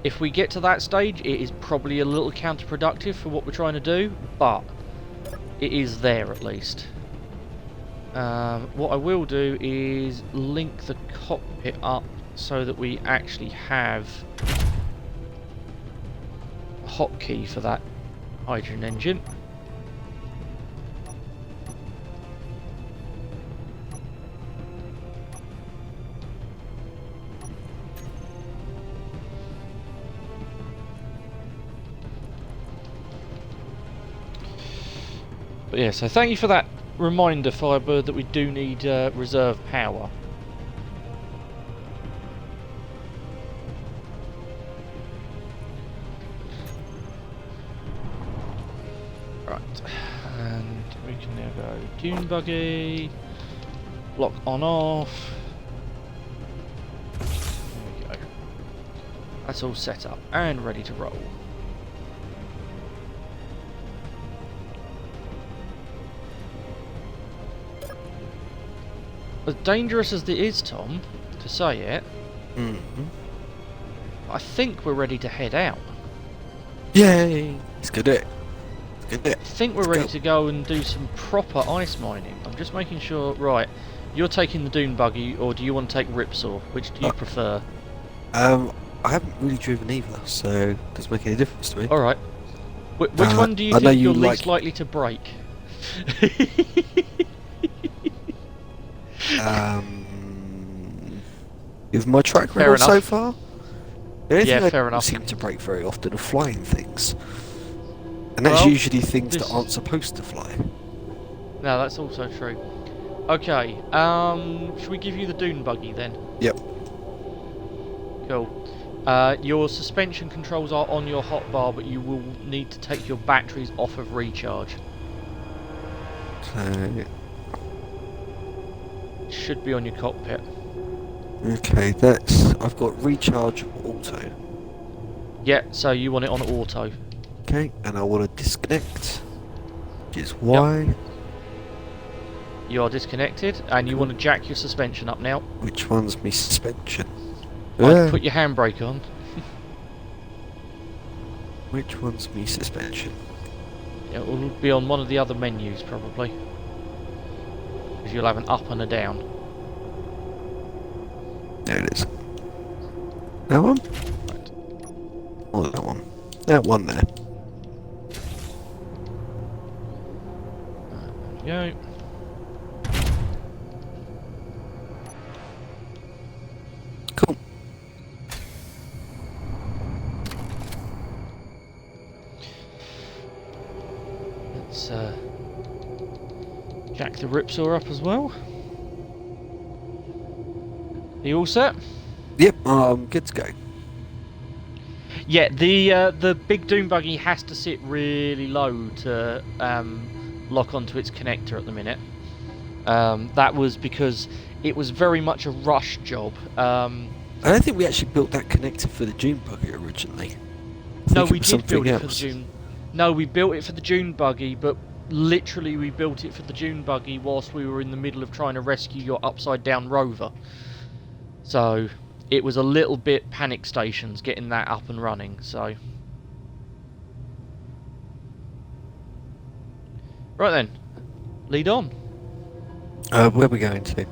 if we get to that stage, it is probably a little counterproductive for what we're trying to do, but it is there at least. What I will do is link the cockpit up so that we actually have a hotkey for that hydrogen engine. But yeah, so thank you for that reminder, Firebird, that we do need reserve power. Right, and we can now go dune buggy, block on off. There we go. That's all set up and ready to roll. As dangerous as it is, Tom, to say it, I think we're ready to head out. Yay! Let's go do it. Can do it. I think we're Let's ready go. to go and do some proper ice mining. I'm just making sure. Right, you're taking the dune buggy, or do you want to take Ripsaw? Which do you prefer? I haven't really driven either, so it doesn't make any difference to me. All right. Which one do you I know think you you're least like- likely to break? With my track Fair record so enough. far, the only Yeah, thing I fair don't enough. seem to break very often are flying things. And that's Well, usually things this- that aren't supposed to fly. No, that's also true. Okay, should we give you the dune buggy then? Yep. Cool. Your suspension controls are on your hotbar, but you will need to take your batteries off of recharge. So, It should be on your cockpit. okay, I've got recharge auto. Yeah, so you want it on auto. Okay, and I want to disconnect, which is Y. You are disconnected, and you want to jack your suspension up now. Which one's me suspension? Right, put your handbrake on. Which one's me suspension? It will be on one of the other menus, probably. Because you'll have an up and a down. There it is. That one? Right. Or that one? That one there. There we go. Cool. Let's jack the Ripsaw up as well. Are you all set? Yep, good to go. Yeah, the big dune buggy has to sit really low to lock onto its connector at the minute. That was because it was very much a rush job. I don't think we actually built that connector for the Dune buggy originally. No, think it we was did build something it for the else. dune. No, we built it for the dune buggy, but literally we built it for the dune buggy whilst we were in the middle of trying to rescue your upside down rover. So it was a little bit panic stations getting that up and running. So right then, lead on. Where are we going to?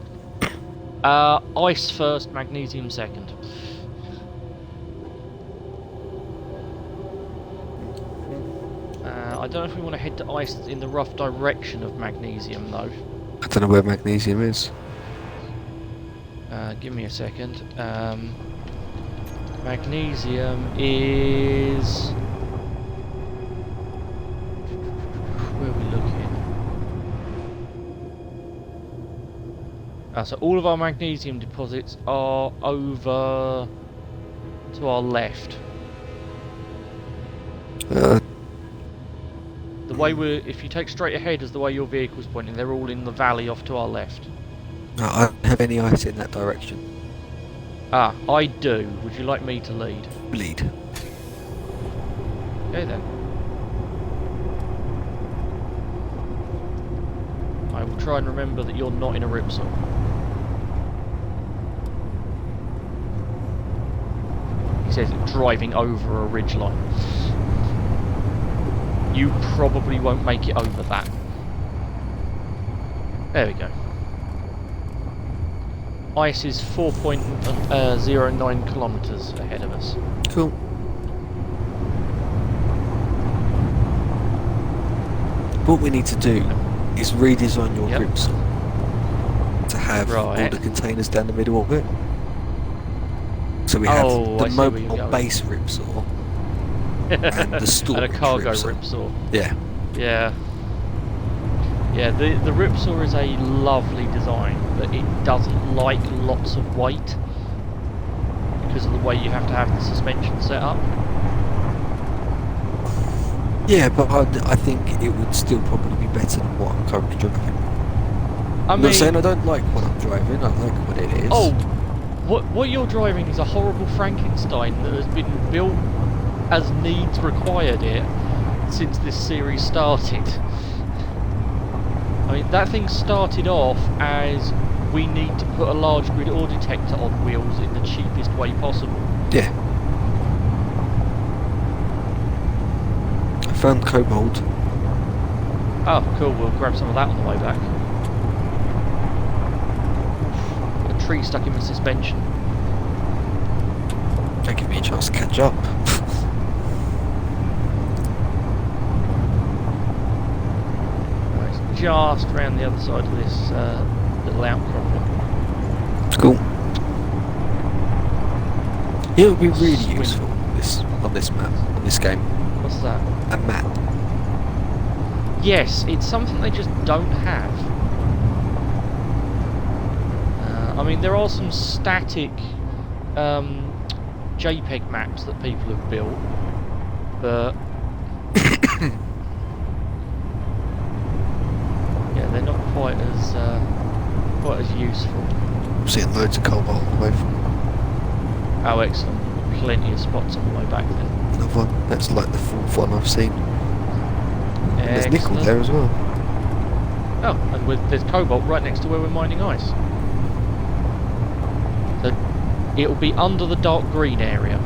Ice first, magnesium second. I don't know if we want to head to ice in the rough direction of magnesium though. I don't know where magnesium is. Give me a second. Magnesium is... Where are we looking? So all of our magnesium deposits are over to our left. The way if you take straight ahead as the way your vehicle's pointing, they're all in the valley off to our left. No, I don't have any ice in that direction. Ah, I do. Would you like me to lead? Lead. Okay then. I will try and remember that you're not in a Ripsaw. He says driving over a ridgeline. You probably won't make it over that. There we go. Ice is 4.09 kilometres ahead of us. Cool. What we need to do is redesign your Yep. Ripsaw to have all Right. the containers down the middle of it. So we have Oh, I the see where you're mobile going. base Ripsaw and the And a storage cargo Ripsaw. Ripsaw. Yeah. Yeah. Yeah, the Ripsaw is a lovely design, but it doesn't like lots of weight because of the way you have to have the suspension set up. Yeah, but I think it would still probably be better than what I'm currently driving. I I'm mean, not saying I don't like what I'm driving, I like what it is. oh, what you're driving is a horrible Frankenstein that has been built as needs required it since this series started. I mean, that thing started off as we need to put a large grid ore detector on wheels in the cheapest way possible. Yeah. I found Cobalt Oh, cool. We'll grab some of that on the way back. Got a tree stuck in my suspension. Don't give me a chance to catch up. Right, it's just around the other side of this little outcropping. Cool. It would be really Swim. useful on this map, on this game. What's that? A map. Yes, it's something they just don't have. I mean, there are some static JPEG maps that people have built, but yeah, they're not quite as useful. I'm seeing loads of cobalt on the way from Oh, excellent! Plenty of spots on the way back then. another one. That's like the fourth one I've seen. And there's nickel Excellent. there as well. Oh, and there's cobalt right next to where we're mining ice. So it'll be under the dark green area.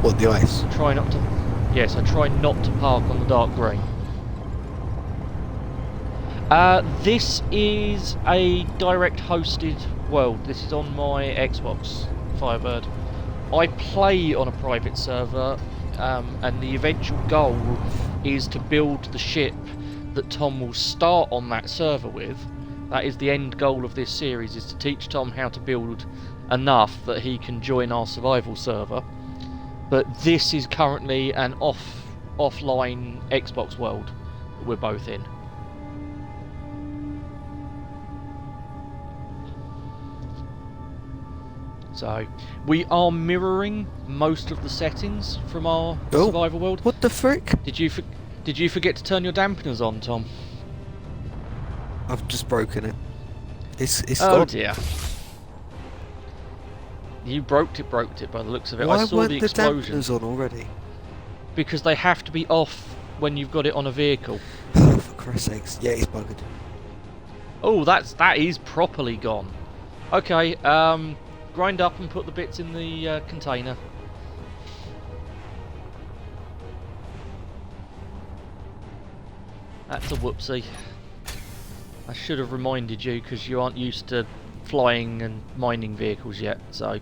What, the ice? Try not to. Yes, I try not to park on the dark green. This is a direct hosted world. This is on my Xbox Firebird. I play on a private server, and the eventual goal is to build the ship that Tom will start on that server with. That is the end goal of this series, is to teach Tom how to build enough that he can join our survival server. But this is currently an offline Xbox world that we're both in. So we are mirroring most of the settings from our Oh. survival world. What the frick? Did you forget to turn your dampeners on, Tom? I've just broken it. It's Oh gone. dear. You broke it by the looks of it. Why I saw weren't the the explosion. dampeners on already? Because they have to be off when you've got it on a vehicle. Oh, for Christ's sakes. Yeah, it's buggered. Oh, that is properly gone. Okay, grind up and put the bits in the container. That's a whoopsie. I should have reminded you because you aren't used to flying and mining vehicles yet. So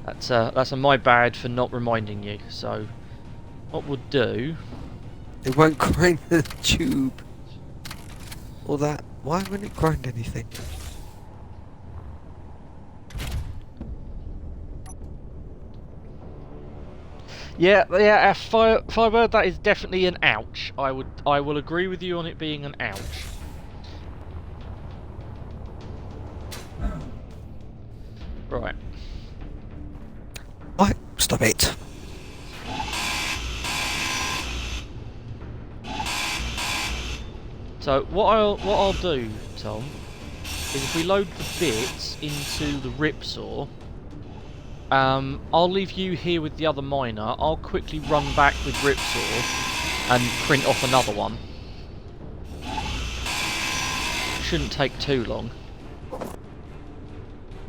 that's a my bad for not reminding you. So what we'll do? It won't grind the tube. Or that. Why won't it grind anything? Yeah, Firebird, that is definitely an ouch. I will agree with you on it being an ouch. Right. Right, stop it. So what I'll do, Tom, is if we load the bits into the ripsaw, I'll leave you here with the other miner. I'll quickly run back with ripsaw and print off another one. Shouldn't take too long.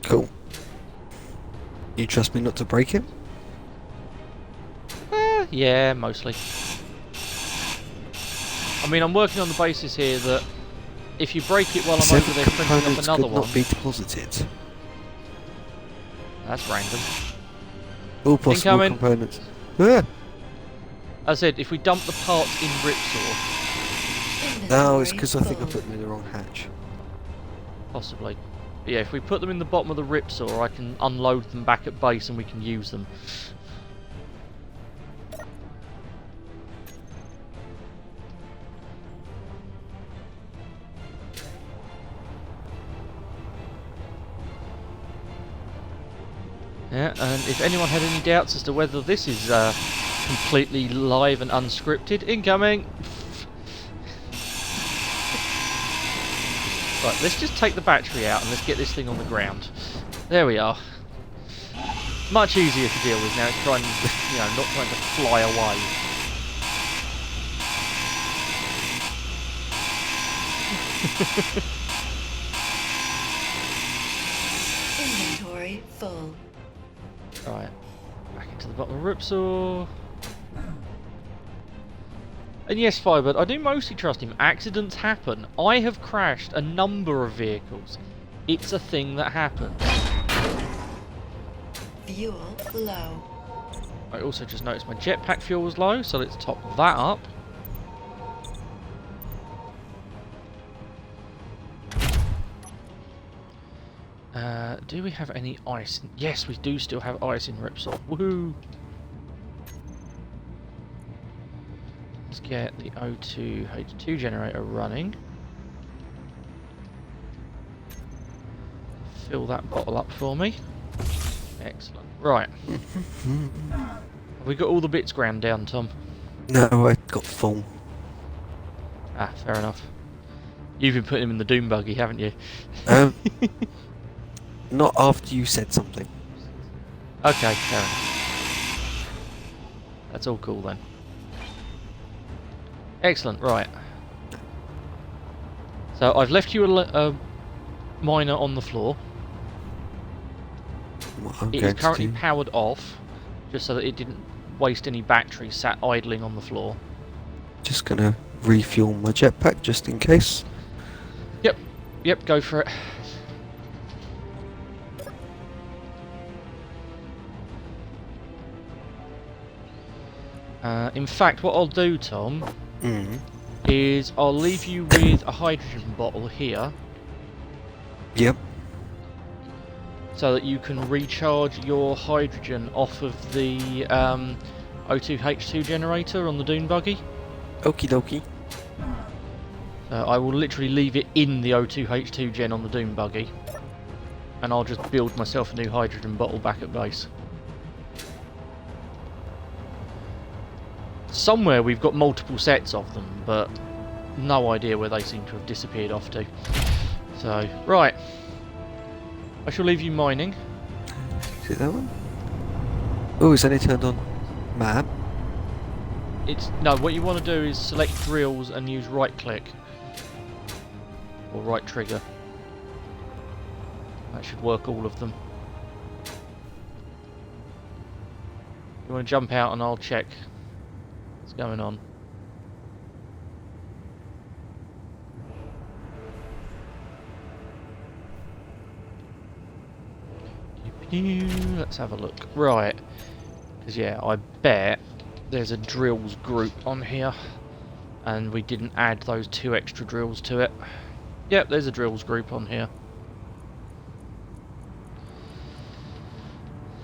Cool. You trust me not to break it? Yeah, mostly. I mean, I'm working on the basis here that if you break it while I'm over Seven there printing up components another could one, not be deposited. that's random. All possible Incoming. components. Ah! As I said, if we dump the parts in ripsaw, No, it's because I think I full. put them in the wrong hatch. possibly. But yeah, if we put them in the bottom of the ripsaw, I can unload them back at base and we can use them. Yeah, and if anyone had any doubts as to whether this is completely live and unscripted, incoming! Right, let's just take the battery out and let's get this thing on the ground. There we are. Much easier to deal with now. It's trying, not trying to fly away. Inventory full. Right, back into the bottom of the ripsaw. And yes, Firebird, I do mostly trust him. Accidents happen. I have crashed a number of vehicles. It's a thing that happens. Fuel low. I also just noticed my jetpack fuel was low, so let's top that up. Do we have any ice? Yes, we do still have ice in Ripsaw. Woohoo! Let's get the O2H2 generator running. Fill that bottle up for me. Excellent. Right. Have we got all the bits ground down, Tom? No, I got full. Ah, fair enough. You've been putting him in the Doom buggy, haven't you? Not after you said something. Okay, fair enough. That's all cool then. Excellent, right. So I've left you a miner on the floor. What I'm It going is currently to do. powered off, just so that it didn't waste any batteries sat idling on the floor. Just gonna refuel my jetpack just in case. Yep, go for it. In fact, what I'll do, Tom, is I'll leave you with a hydrogen bottle here, Yep. so that you can recharge your hydrogen off of the O2H2 generator on the Dune buggy. Okie dokie. I will literally leave it in the O2H2 gen on the Doom buggy, and I'll just build myself a new hydrogen bottle back at base. Somewhere we've got multiple sets of them, but no idea where they seem to have disappeared off to. So, right. I shall leave you mining. Is it that one? Oh, it's only turned on. Map. No, what you want to do is select drills and use right click. Or right trigger. That should work all of them. You want to jump out and I'll check what's going on. Let's have a look. Right. Because yeah, I bet there's a drills group on here. And we didn't add those 2 extra drills to it. Yep, there's a drills group on here.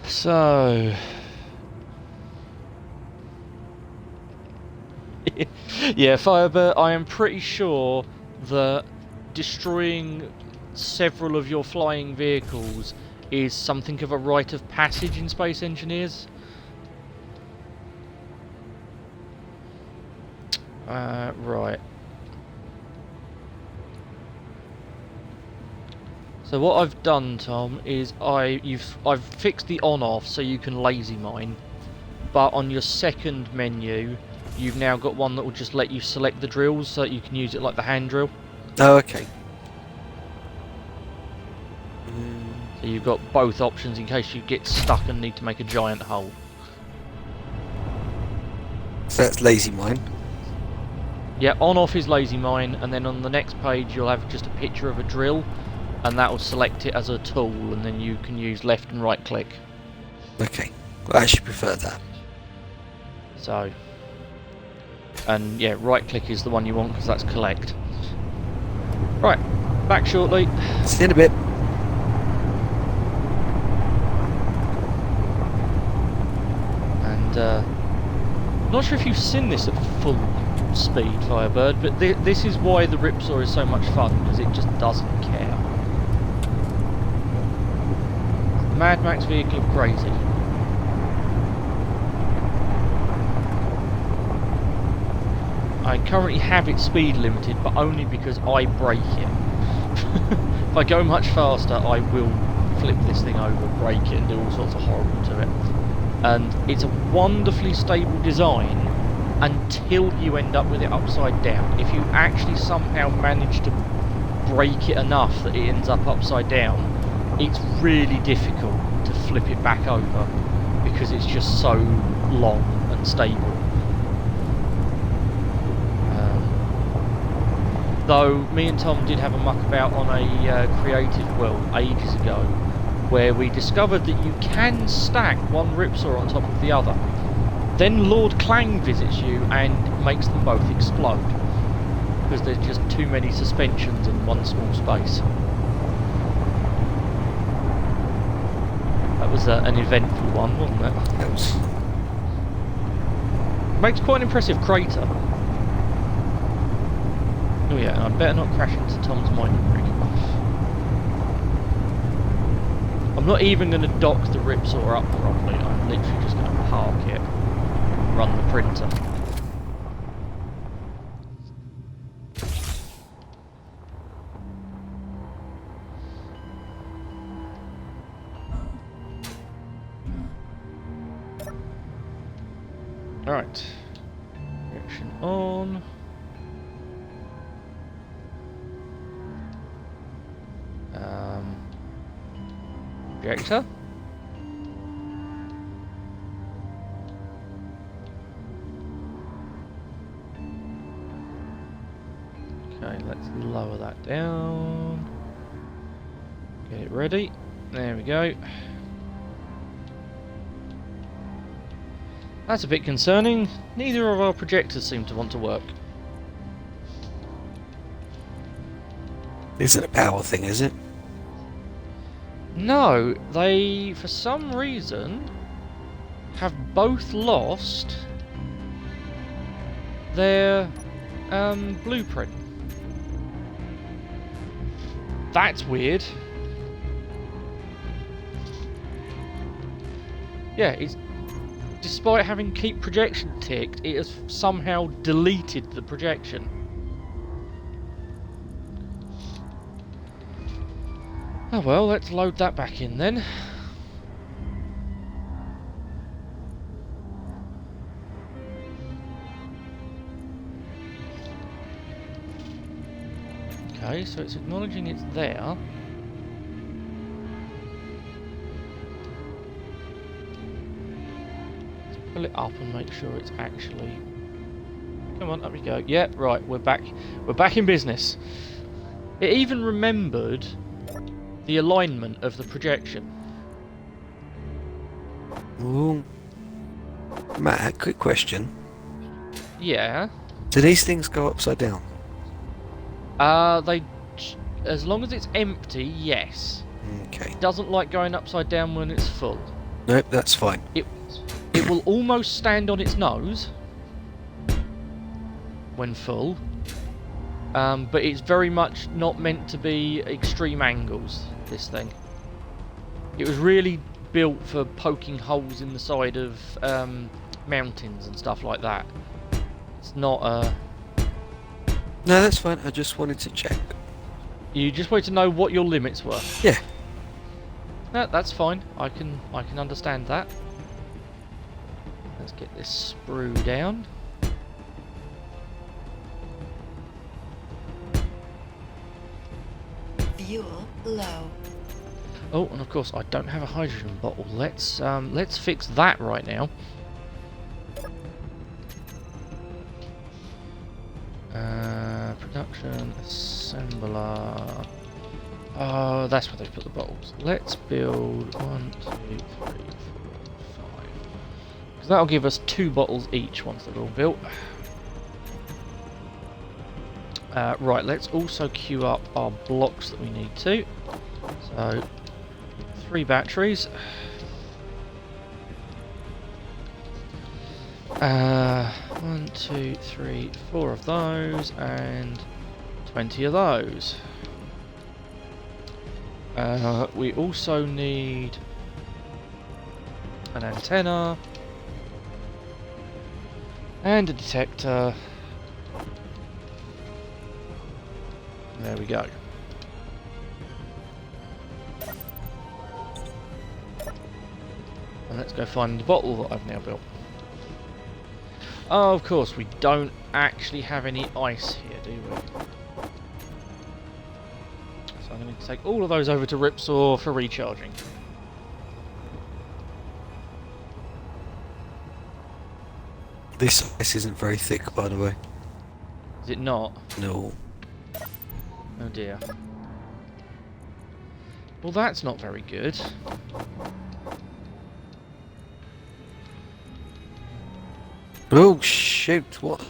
So... yeah, Firebird, I am pretty sure that destroying several of your flying vehicles is something of a rite of passage in Space Engineers. Right. So what I've done, Tom, is I've fixed the on-off so you can lazy mine, but on your second menu, you've now got one that will just let you select the drills so that you can use it like the hand drill. Oh, okay. So you've got both options in case you get stuck and need to make a giant hole. So that's lazy mine. Yeah, on-off is lazy mine, and then on the next page you'll have just a picture of a drill, and that will select it as a tool, and then you can use left and right click. Okay. Well, I actually prefer that. So, and yeah, right click is the one you want because that's collect. Right, back shortly. See you in a bit. And I'm not sure if you've seen this at full speed, Firebird, but this is why the Ripsaw is so much fun, because it just doesn't care. Mad Max vehicle of crazy. I currently have it speed limited, but only because I break it. If I go much faster, I will flip this thing over, break it, and do all sorts of horrible to it. And it's a wonderfully stable design until you end up with it upside down. If you actually somehow manage to break it enough that it ends up upside down, it's really difficult to flip it back over because it's just so long and stable. Though me and Tom did have a muck about on a creative world ages ago, where we discovered that you can stack one ripsaw on top of the other. Then Lord Clang visits you and makes them both explode, because there's just too many suspensions in one small space. That was an eventful one, wasn't it? That was... Makes quite an impressive crater. Oh yeah, and I better not crash into Tom's mining rig. I'm not even going to dock the ripsaw up properly, I'm literally just going to park it and run the printer. Alright. Direction on. Projector. Okay, let's lower that down. Get it ready. There we go. That's a bit concerning. Neither of our projectors seem to want to work. Isn't a power thing, is it? No, they, for some reason, have both lost their blueprint. That's weird. Yeah, it's despite having keep projection ticked, it has somehow deleted the projection. Oh well, let's load that back in then. Okay, so it's acknowledging it's there. Let's pull it up and make sure it's actually... Come on, up we go. Yep, right, we're back. We're back in business. It even remembered the alignment of the projection. Ooh. Matt, quick question. Yeah. Do these things go upside down? They, as long as it's empty, yes. Okay. It doesn't like going upside down when it's full. Nope, that's fine. It will almost stand on its nose when full, but it's very much not meant to be extreme angles, this thing. It was really built for poking holes in the side of mountains and stuff like that. It's not No, that's fine. I just wanted to check. You just wanted to know what your limits were. Yeah. No, that's fine. I can understand that. Let's get this sprue down. Fuel low. Oh, and of course I don't have a hydrogen bottle. Let's fix that right now. Production assembler. Oh, that's where they put the bottles. Let's build 1, 2, 3, 4, 5. Because that'll give us 2 bottles each once they're all built. Right, let's also queue up our blocks that we need to. So, 3 batteries. 1, 2, 3, 4 of those, and 20 of those. We also need an antenna and a detector. There we go. And let's go find the bottle that I've now built. Oh, of course, we don't actually have any ice here, do we? So I'm going to take all of those over to Ripsaw for recharging. This ice isn't very thick, by the way. Is it not? No. dear. Well, that's not very good. Oh shoot! What?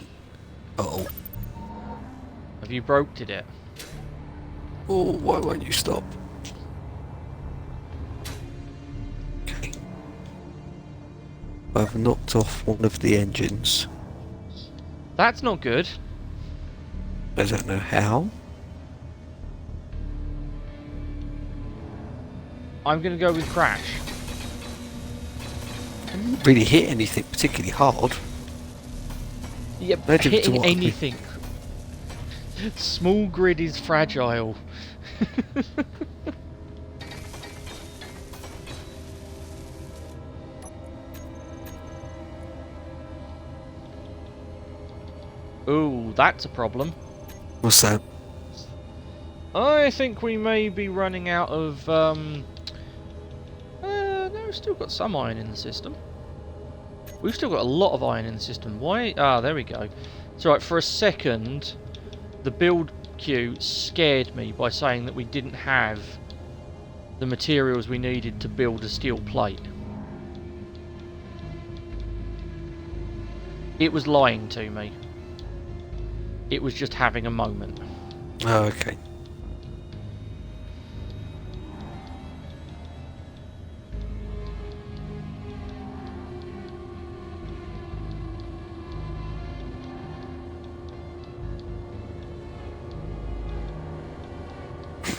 Uh oh. Have you broke it? Oh, why won't you stop? Okay. I've knocked off one of the engines. That's not good. I don't know how. I'm going to go with crash. I didn't really hit anything particularly hard. Yep, No difference to hitting what I mean. anything. Small grid is fragile. Ooh, that's a problem. What's that? I think we may be running out of, no, we've still got some iron in the system. We've still got a lot of iron in the system. Why? Ah, there we go. It's alright, for a second, the build queue scared me by saying that we didn't have the materials we needed to build a steel plate. It was lying to me. It was just having a moment. Oh, okay.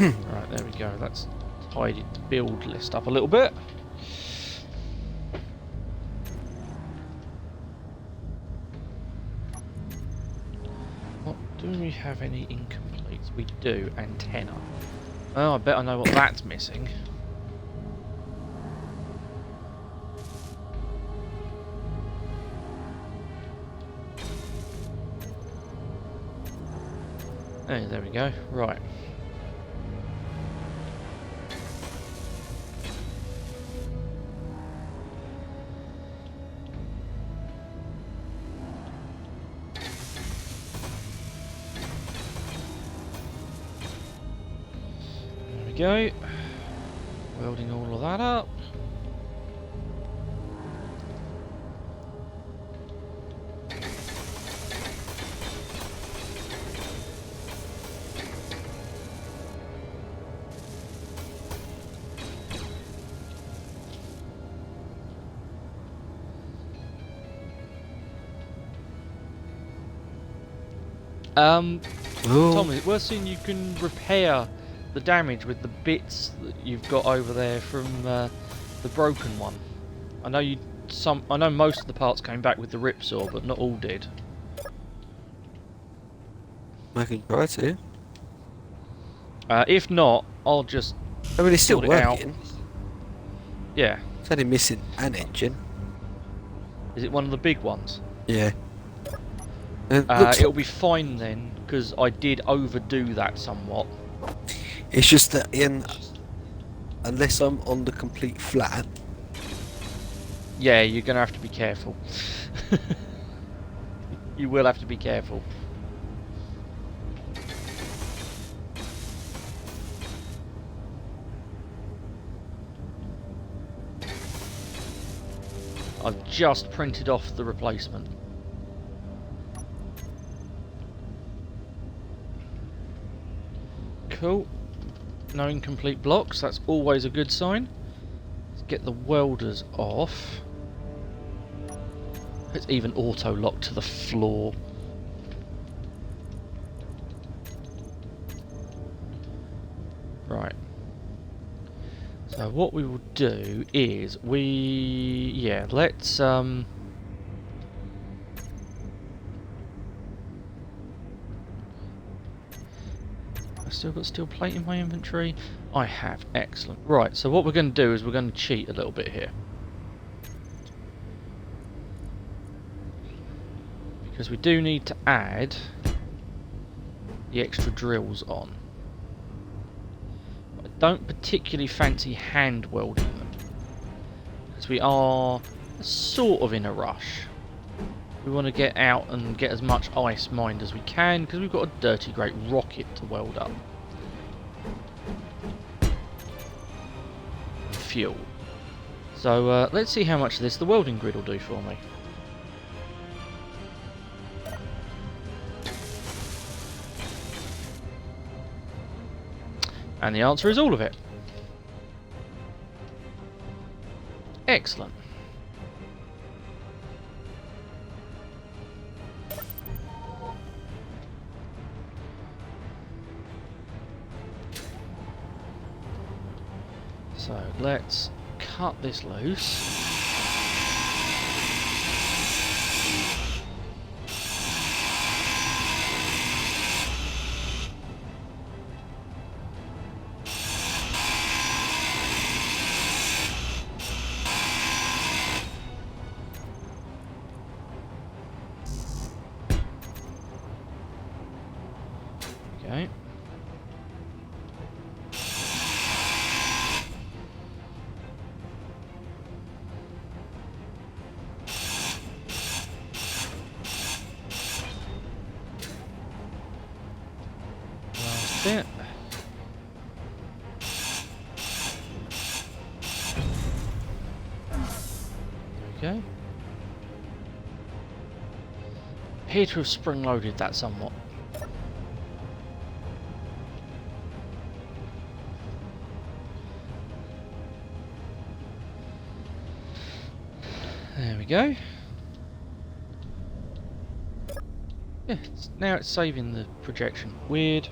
Right, there we go. That's tidied the build list up a little bit. What do we have any incompletes? We do. Antenna. Oh, I bet I know what that's missing. Hey, there we go. Right. Go. Welding all of that up. Oh. Tom, is it worth seeing you can repair the damage with the bits that you've got over there from the broken one? I know most of the parts came back with the ripsaw, but not all did. I can try to. If not, I'll just I mean, it's still sort it out. working. Yeah. It's only missing an engine. Is it one of the big ones? Yeah. And it looks It'll be fine then, because I did overdo that somewhat. It's just that unless I'm on the complete flat, Yeah, you're going to have to be careful. You will have to be careful. I've just printed off the replacement. Cool. No incomplete blocks, that's always a good sign. Let's get the welders off. It's even auto-lock to the floor. Right. So what we will do is let's I've still got steel plate in my inventory. I have, excellent. Right, so what we're going to do is we're going to cheat a little bit here. Because we do need to add the extra drills on. I don't particularly fancy hand welding them, because we are sort of in a rush. We want to get out and get as much ice mined as we can, because we've got a dirty great rocket to weld up. fuel. So let's see how much of this the welding grid will do for me. And the answer is all of it. Excellent. So let's cut this loose. Okay. Last bit. There we go. Appear to have spring-loaded that somewhat. There we go. Yeah, now it's saving the projection. Weird.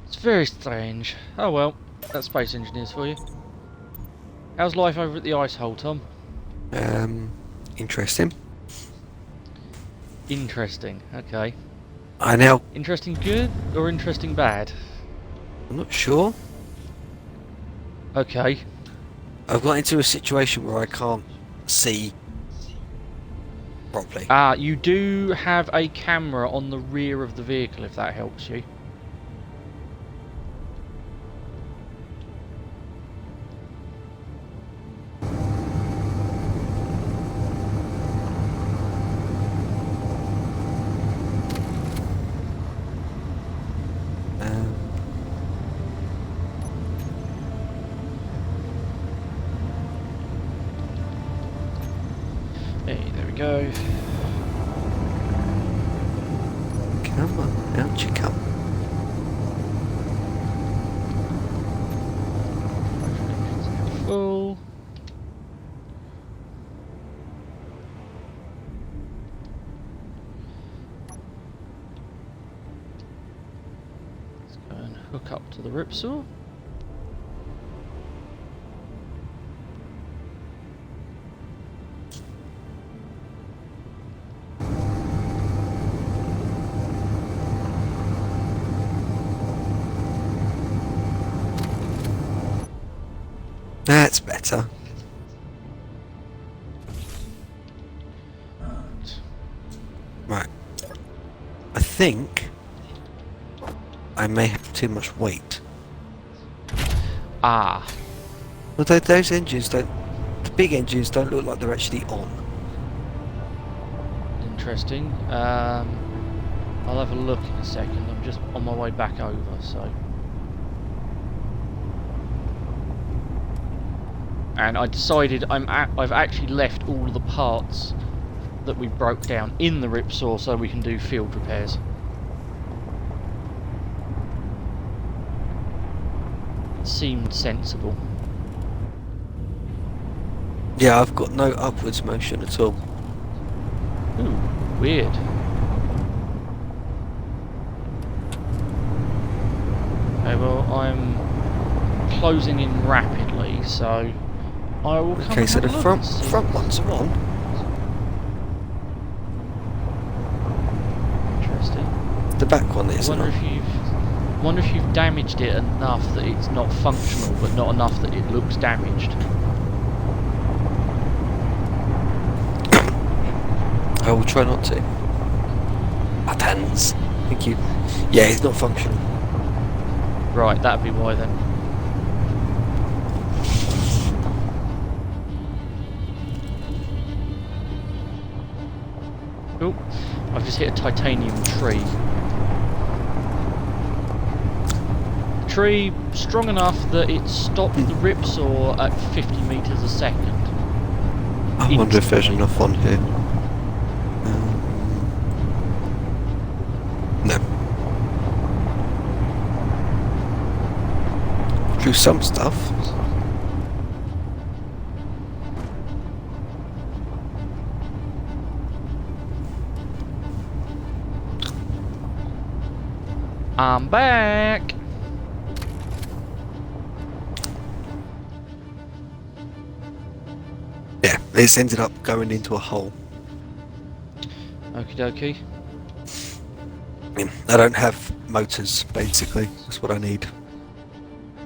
It's very strange. Oh well, that's Space Engineers for you. How's life over at the ice hole, Tom? Interesting. Interesting, okay. I now... Interesting good or interesting bad? I'm not sure. Okay. I've got into a situation where I can't see properly. You do have a camera on the rear of the vehicle, if that helps you. Hey, there we go. Come on, out you come. Full. Let's go and hook up to the ripsaw. That's better. Right. I think I may have too much weight. Ah, Although those engines don't... The big engines don't look like they're actually on. interesting. I'll have a look in a second. I'm just on my way back over, so. And I decided I've actually left all of the parts that we broke down in the ripsaw so we can do field repairs. It seemed sensible. Yeah, I've got no upwards motion at all. Ooh, weird. Okay, well, I'm closing in rapidly, so I will come Okay, and so have the a look front and see front what's ones are on. Interesting. The back one I isn't wonder on. if you've damaged it enough that it's not functional, but not enough that it looks damaged. I will try not to. Buttons. Thank you. Yeah, it's not functional. Right, that'd be why then. Oh, I've just hit a titanium tree. tree strong enough that it stopped the ripsaw at 50 meters a second. I wonder if there's Instantly. enough on here. No. Drew some stuff. I'm back. Yeah, it's ended up going into a hole. Okie dokie. Yeah, I don't have motors, basically. That's what I need.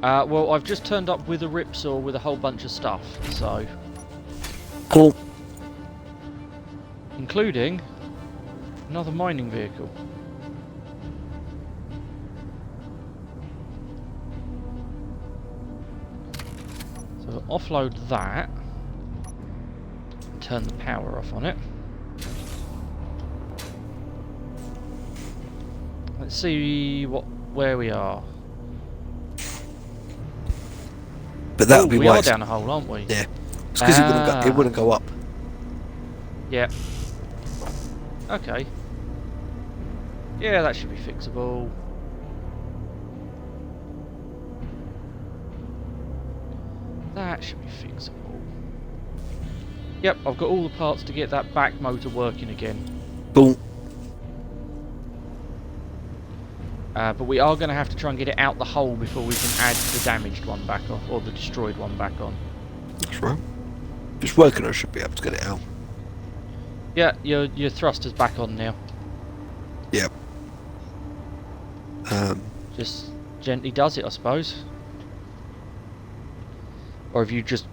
Well, I've just turned up with a ripsaw with a whole bunch of stuff, so Cool. including another mining vehicle. So offload that. Turn the power off on it. Let's see where we are. But that Oh, would be we why are down a hole, aren't we? Yeah. It's because it wouldn't go up. Yeah. Okay. Yeah, that should be fixable. That should be fixable. Yep, I've got all the parts to get that back motor working again. Boom. But we are going to have to try and get it out the hole before we can add the damaged one back on, or the destroyed one back on. That's right. If it's working, I should be able to get it out. Yeah, your thruster's back on now. Yep. Just gently does it, I suppose. Or have you just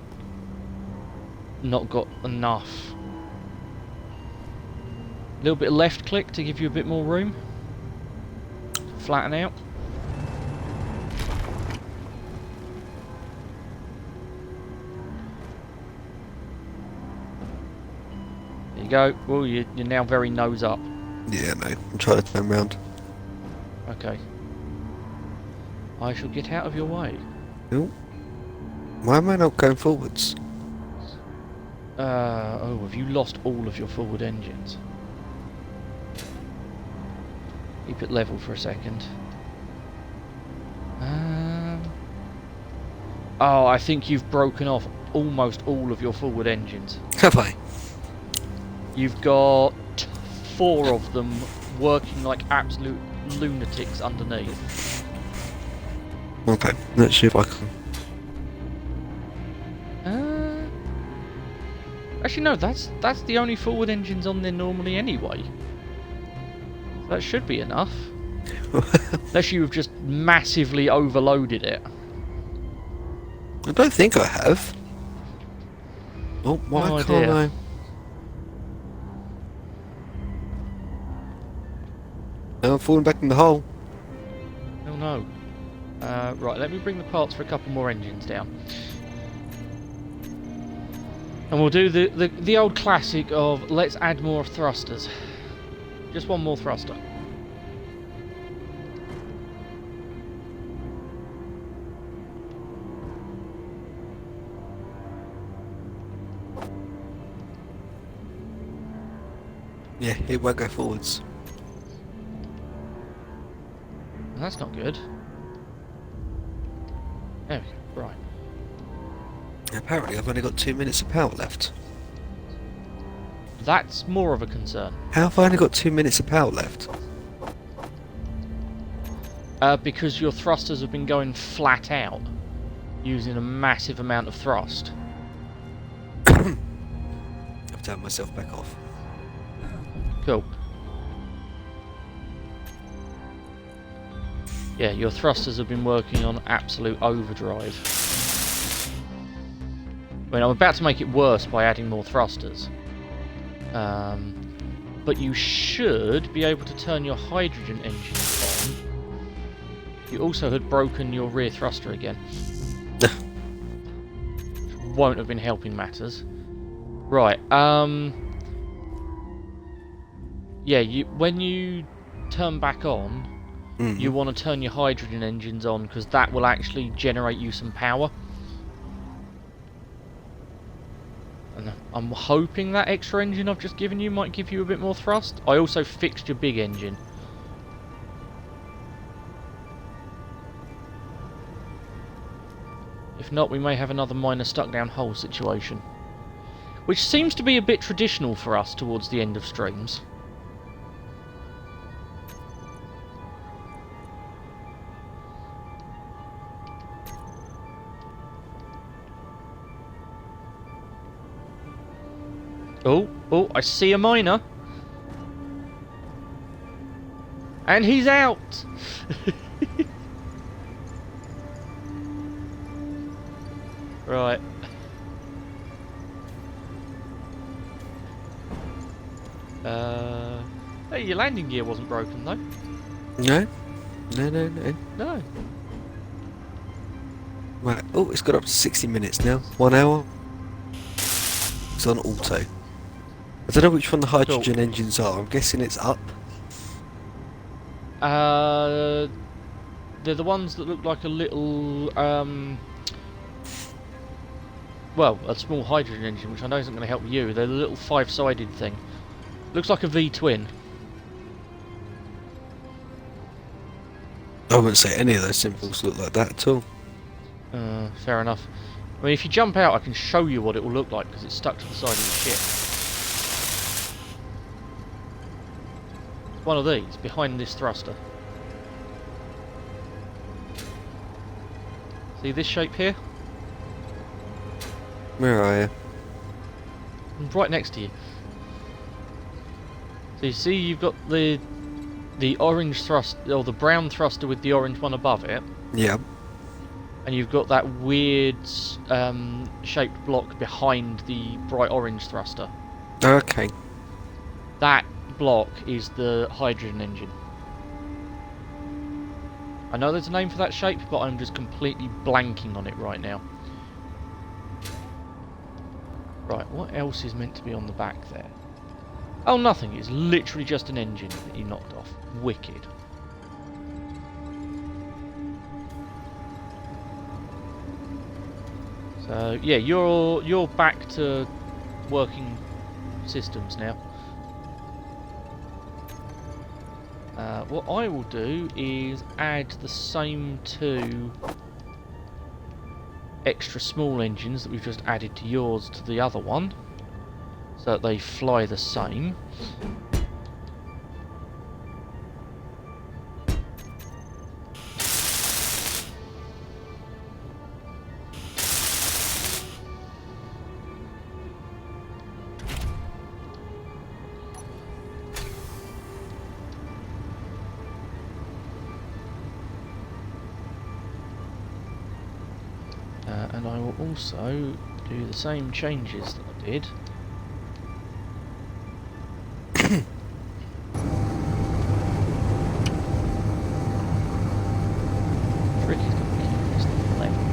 not got enough? A little bit of left click to give you a bit more room. Flatten out. There you go. Well, you're now very nose up. Yeah, no. I'm trying to turn around. Okay. I shall get out of your way. Nope. Why am I not going forwards? Oh, have you lost all of your forward engines? Keep it level for a second. Oh, I think you've broken off almost all of your forward engines. Have I? You've got 4 of them working like absolute lunatics underneath. Okay, let's see if I can. Actually, no, that's the only forward engines on there normally anyway. That should be enough. Unless you've just massively overloaded it. I don't think I have. Oh, why No can't idea. I? Now I'm falling back in the hole. Oh no. Right, let me bring the parts for a couple more engines down. And we'll do the old classic of let's add more thrusters. Just one more thruster. Yeah, it won't go forwards. That's not good. There we go. Right. Apparently, I've only got 2 minutes of power left. That's more of a concern. How have I only got 2 minutes of power left? Because your thrusters have been going flat out, using a massive amount of thrust. I've turned myself back off. Cool. Yeah, your thrusters have been working on absolute overdrive. I mean, I'm about to make it worse by adding more thrusters. But you should be able to turn your hydrogen engines on. You also had broken your rear thruster again. Won't have been helping matters. Right, yeah, when you turn back on, you want to turn your hydrogen engines on, because that will actually generate you some power. And I'm hoping that extra engine I've just given you might give you a bit more thrust. I also fixed your big engine. If not, we may have another minor stuck down hole situation. Which seems to be a bit traditional for us towards the end of streams. Oh, I see a miner. And he's out! Right. Hey, your landing gear wasn't broken though. No? No. No. Right, oh, it's got up to 60 minutes now. 1 hour. It's on auto. I don't know which one the hydrogen engines are. I'm guessing it's up. They're the ones that look like a little, well, a small hydrogen engine, which I know isn't going to help you. They're the little 5-sided thing. Looks like a V-twin. I wouldn't say any of those symbols look like that at all. Fair enough. I mean, if you jump out, I can show you what it will look like, because it's stuck to the side of the ship. One of these, behind this thruster. See this shape here? Where are you? I'm right next to you. So you see you've got the orange thrust, or the brown thruster with the orange one above it. Yeah. And you've got that weird shaped block behind the bright orange thruster. Okay. That block is the hydrogen engine. I know there's a name for that shape, but I'm just completely blanking on it right now. Right, what else is meant to be on the back there? Oh, nothing. It's literally just an engine that you knocked off. Wicked. So yeah, you're back to working systems now. What I will do is add the same 2 extra small engines that we've just added to yours to the other one, so that they fly the same. And I will also do the same changes that I did. Trick is going to keep this thing level.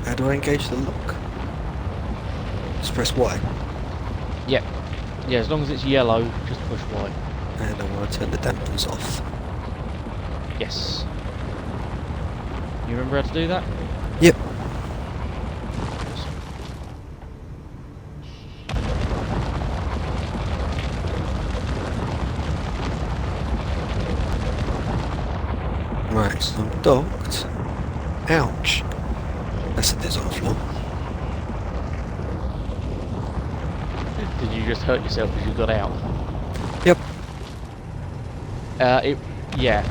How do I engage the lock? Just press Y. Yep. Yeah, as long as it's yellow, just push Y. And I want to turn the dampers off. Yes. You remember how to do that? Yep. Right, so I'm docked. Ouch. That's a dissolve floor. Did you just hurt yourself as you got out? Yep. Yeah,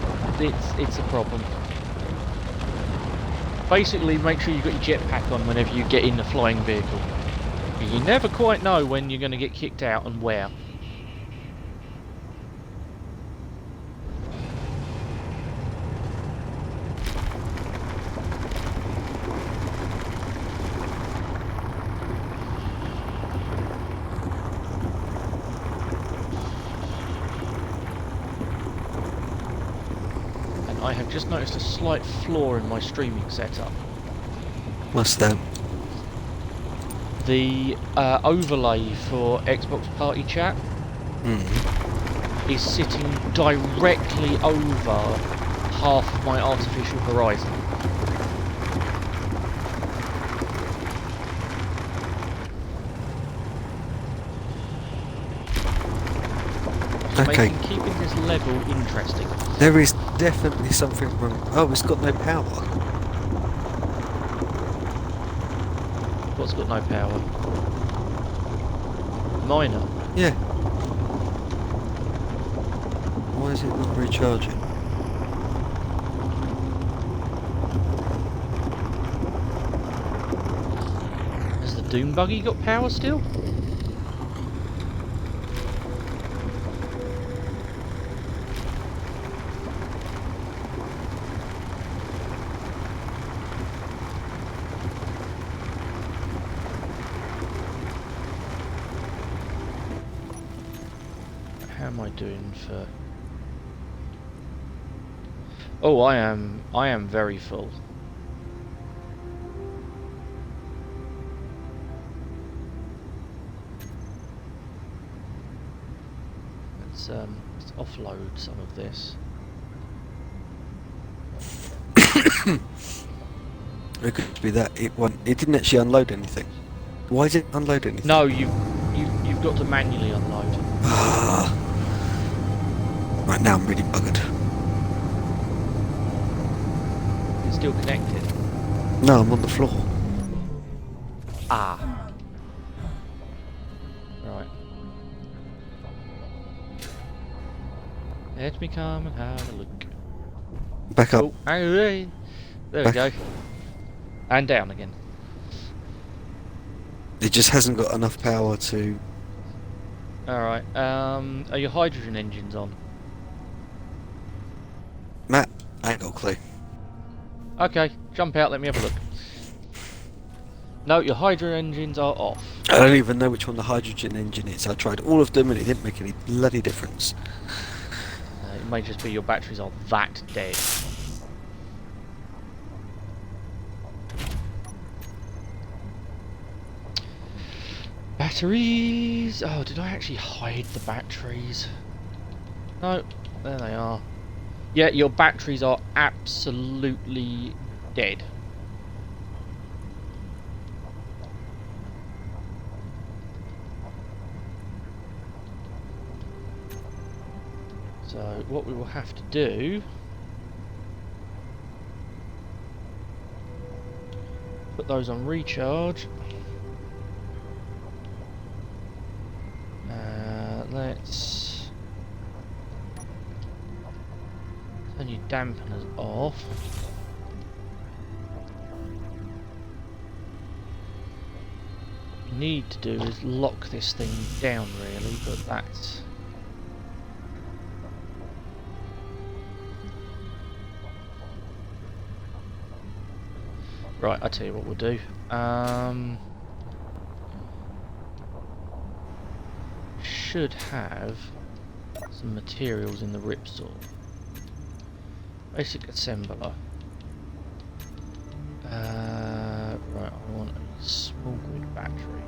it's a problem. Basically, make sure you've got your jetpack on whenever you get in a flying vehicle. You never quite know when you're going to get kicked out and where. I have just noticed a slight flaw in my streaming setup. What's that? the overlay for Xbox Party Chat is sitting directly over half of my artificial horizon. Okay. Making keeping this level interesting. There is definitely something wrong. Oh, it's got no power. What's got no power? Miner. Yeah. Why is it not recharging? Has the Doom buggy got power still? How am I doing for... Oh, I am very full. Let's offload some of this. It could be that it didn't actually unload anything. Why did it unload anything? No, you've got to manually unload. Right now I'm really buggered. It's still connected. No, I'm on the floor. Ah. Right. Let me come and have a look. Back up. Oh, hey, there we go. And down again. It just hasn't got enough power to... Alright, are your hydrogen engines on? Matt, I ain't got a clue. Okay, jump out, let me have a look. No, your hydrogen engines are off. I don't even know which one the hydrogen engine is. I tried all of them and it didn't make any bloody difference. It may just be your batteries are that dead. Batteries! Oh, did I actually hide the batteries? No, there they are. Yeah, your batteries are absolutely dead. So, what we will have to do... Put those on recharge. Let's turn your dampeners off. What we need to do is lock this thing down really, but that's... Right, I'll tell you what we'll do. Should have some materials in the ripsaw. Basic assembler. Right, I want a small grid battery.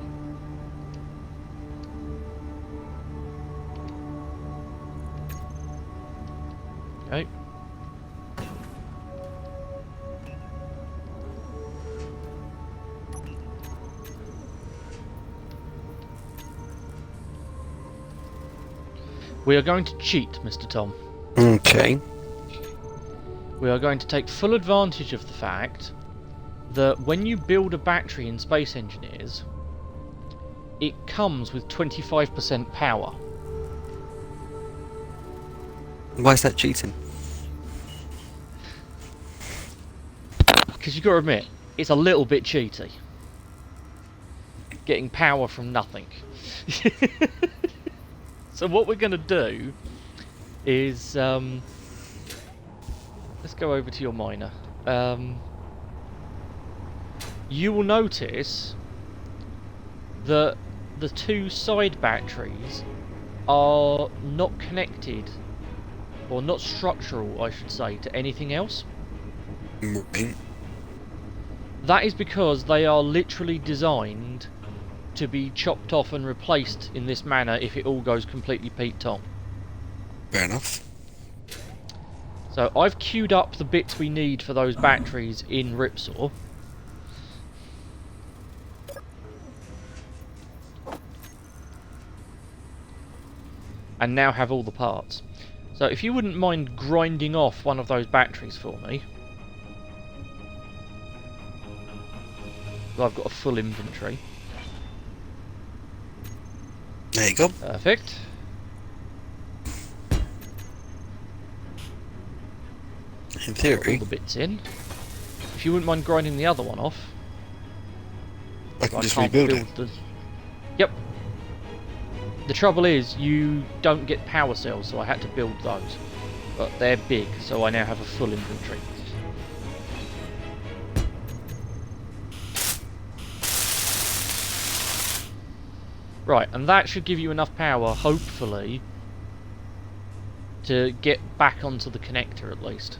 Okay. We are going to cheat, Mr. Tom. Okay. We are going to take full advantage of the fact that when you build a battery in Space Engineers, it comes with 25% power. Why is that cheating? Because you've got to admit, it's a little bit cheaty. Getting power from nothing. So what we're going to do is... let's go over to your miner. You will notice that the two side batteries are not connected, or not structural, I should say, to anything else. Right. That is because they are literally designed to be chopped off and replaced in this manner if it all goes completely Pete Tong. Fair enough. So I've queued up the bits we need for those batteries in Ripsaw. And now have all the parts. So if you wouldn't mind grinding off one of those batteries for me. So I've got a full inventory. There you go. Perfect. In All theory, the bits in. If you wouldn't mind grinding the other one off. I can I just can't rebuild build it. the... Yep. The trouble is, you don't get power cells, so I had to build those. But they're big, so I now have a full inventory. Right, and that should give you enough power, hopefully, to get back onto the connector at least.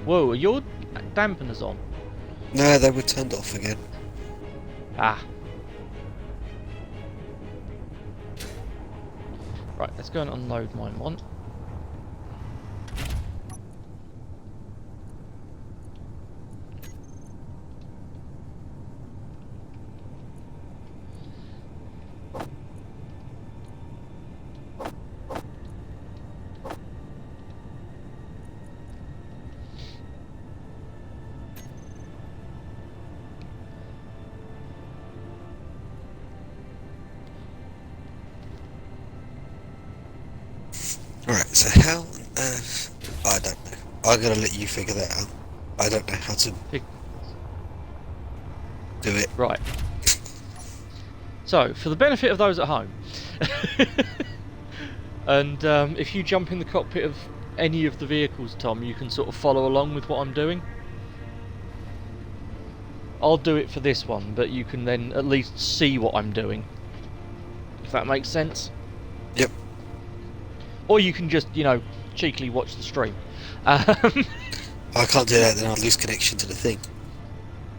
Whoa, are your dampeners on? No, they were turned off again. Ah. Right, let's go and unload my one. Alright, so how on earth... I don't know. I'm gonna let you figure that out. I don't know how to Fig- do it. Right. So, for the benefit of those at home, and if you jump in the cockpit of any of the vehicles, Tom, you can sort of follow along with what I'm doing. I'll do it for this one, but you can then at least see what I'm doing. If that makes sense. Yep. Or you can just, you know, cheekily watch the stream. I can't do that, then I'll lose connection to the thing.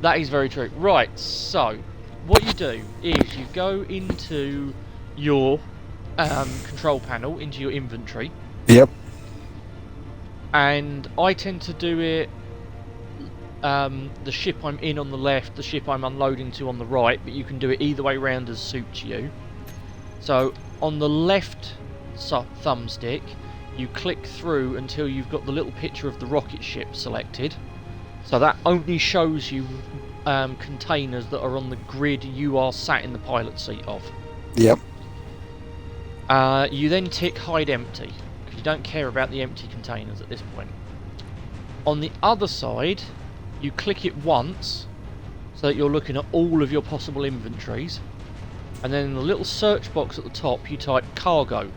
That is very true. Right, so what you do is you go into your control panel, into your inventory, Yep. and I tend to do it the ship I'm in on the left, the ship I'm unloading to on the right, but you can do it either way round as suits you. So on the left thumbstick, you click through until you've got the little picture of the rocket ship selected. So that only shows you containers that are on the grid you are sat in the pilot seat of. Yep. You then tick hide empty, because you don't care about the empty containers at this point. On the other side, you click it once, so that you're looking at all of your possible inventories, and then in the little search box at the top you type cargo,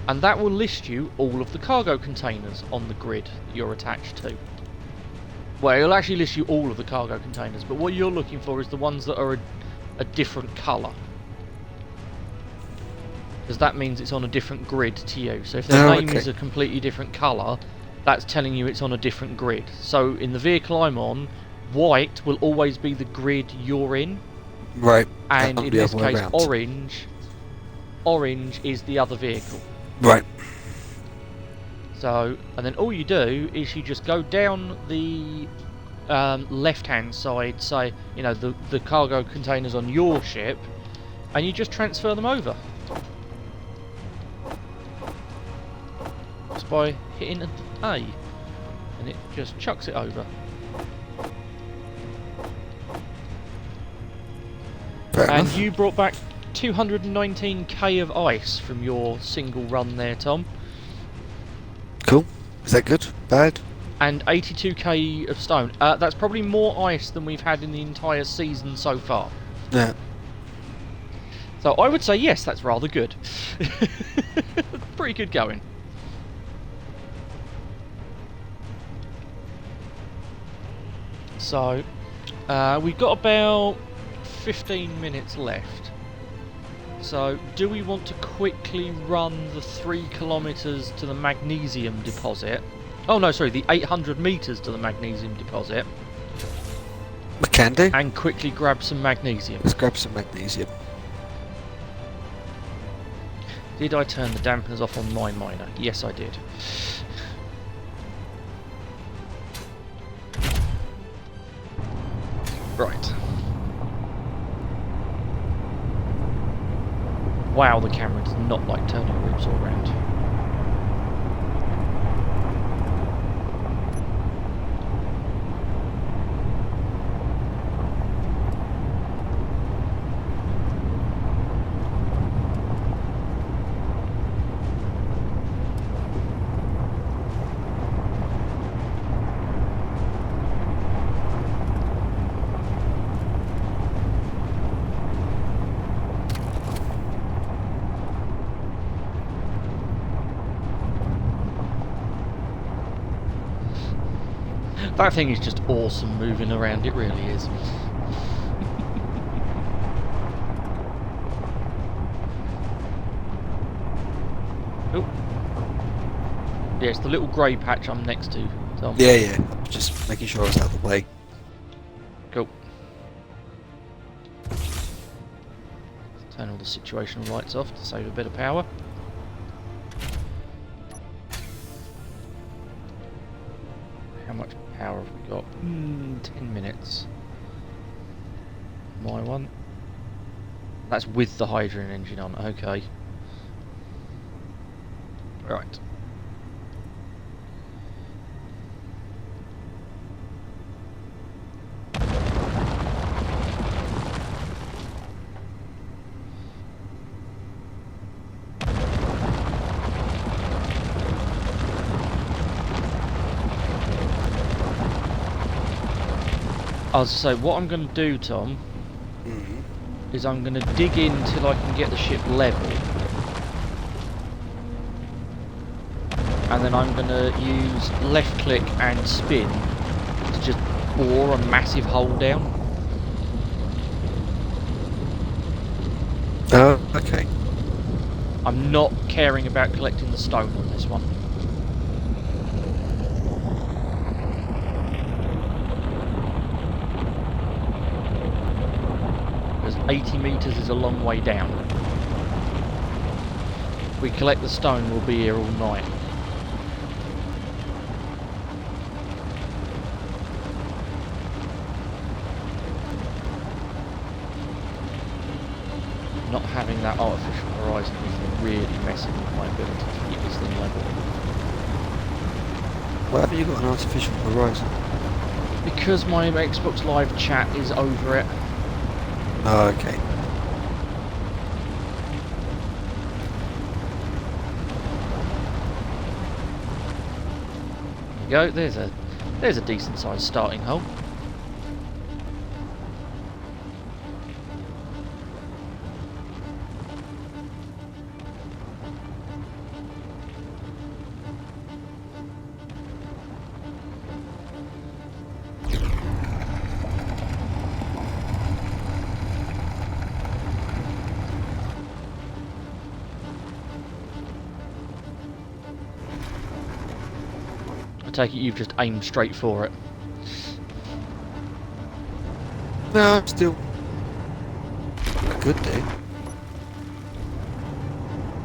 and that will list you all of the cargo containers on the grid that you're attached to. Well, it'll actually list you all of the cargo containers, but what you're looking for is the ones that are a different colour. Because that means it's on a different grid to you. So if the name is a completely different colour, that's telling you it's on a different grid. So in the vehicle I'm on, white will always be the grid you're in. Right. And Not in the this other way case, round. orange is the other vehicle. Right. So, and then all you do is you just go down the left-hand side, say, you know, the cargo containers on your ship, and you just transfer them over. Just by hitting A, and it just chucks it over. Fair And enough. you brought back 219k of ice from your single run there, Tom. Cool. Is that good? Bad? And 82k of stone. That's probably more ice than we've had in the entire season so far. Yeah. So I would say yes, that's rather good. Pretty good going. So, we've got about 15 minutes left. So, do we want to quickly run the 3 kilometres to the magnesium deposit? Oh no, sorry, the 800 metres to the magnesium deposit. We can do. And quickly grab some magnesium. Let's grab some magnesium. Did I turn the dampeners off on my miner? Yes, I did. Right. Wow, the camera does not like turning ribs all around. That thing is just awesome moving around, it really is. Oh. Yeah, it's the little grey patch I'm next to, Tom. Yeah, yeah. I'm just making sure I was out of the way. Cool. Turn all the situational lights off to save a bit of power. How much power have we got? 10 minutes. My one. That's with the hydrogen engine on, okay. Right. I was to say, what I'm going to do, Tom, is I'm going to dig in till I can get the ship level. And then I'm going to use left click and spin to just bore a massive hole down. Oh, okay. I'm not caring about collecting the stone on this one. Because 80 metres is a long way down. If we collect the stone, we'll be here all night. Not having that artificial horizon is really messing with my ability to keep this thing level. Why haven't you got an artificial horizon? Because my Xbox Live chat is over it. Oh, okay. There you go, there's a decent sized starting hole. I take it you've just aimed straight for it. No, I'm still... I could do.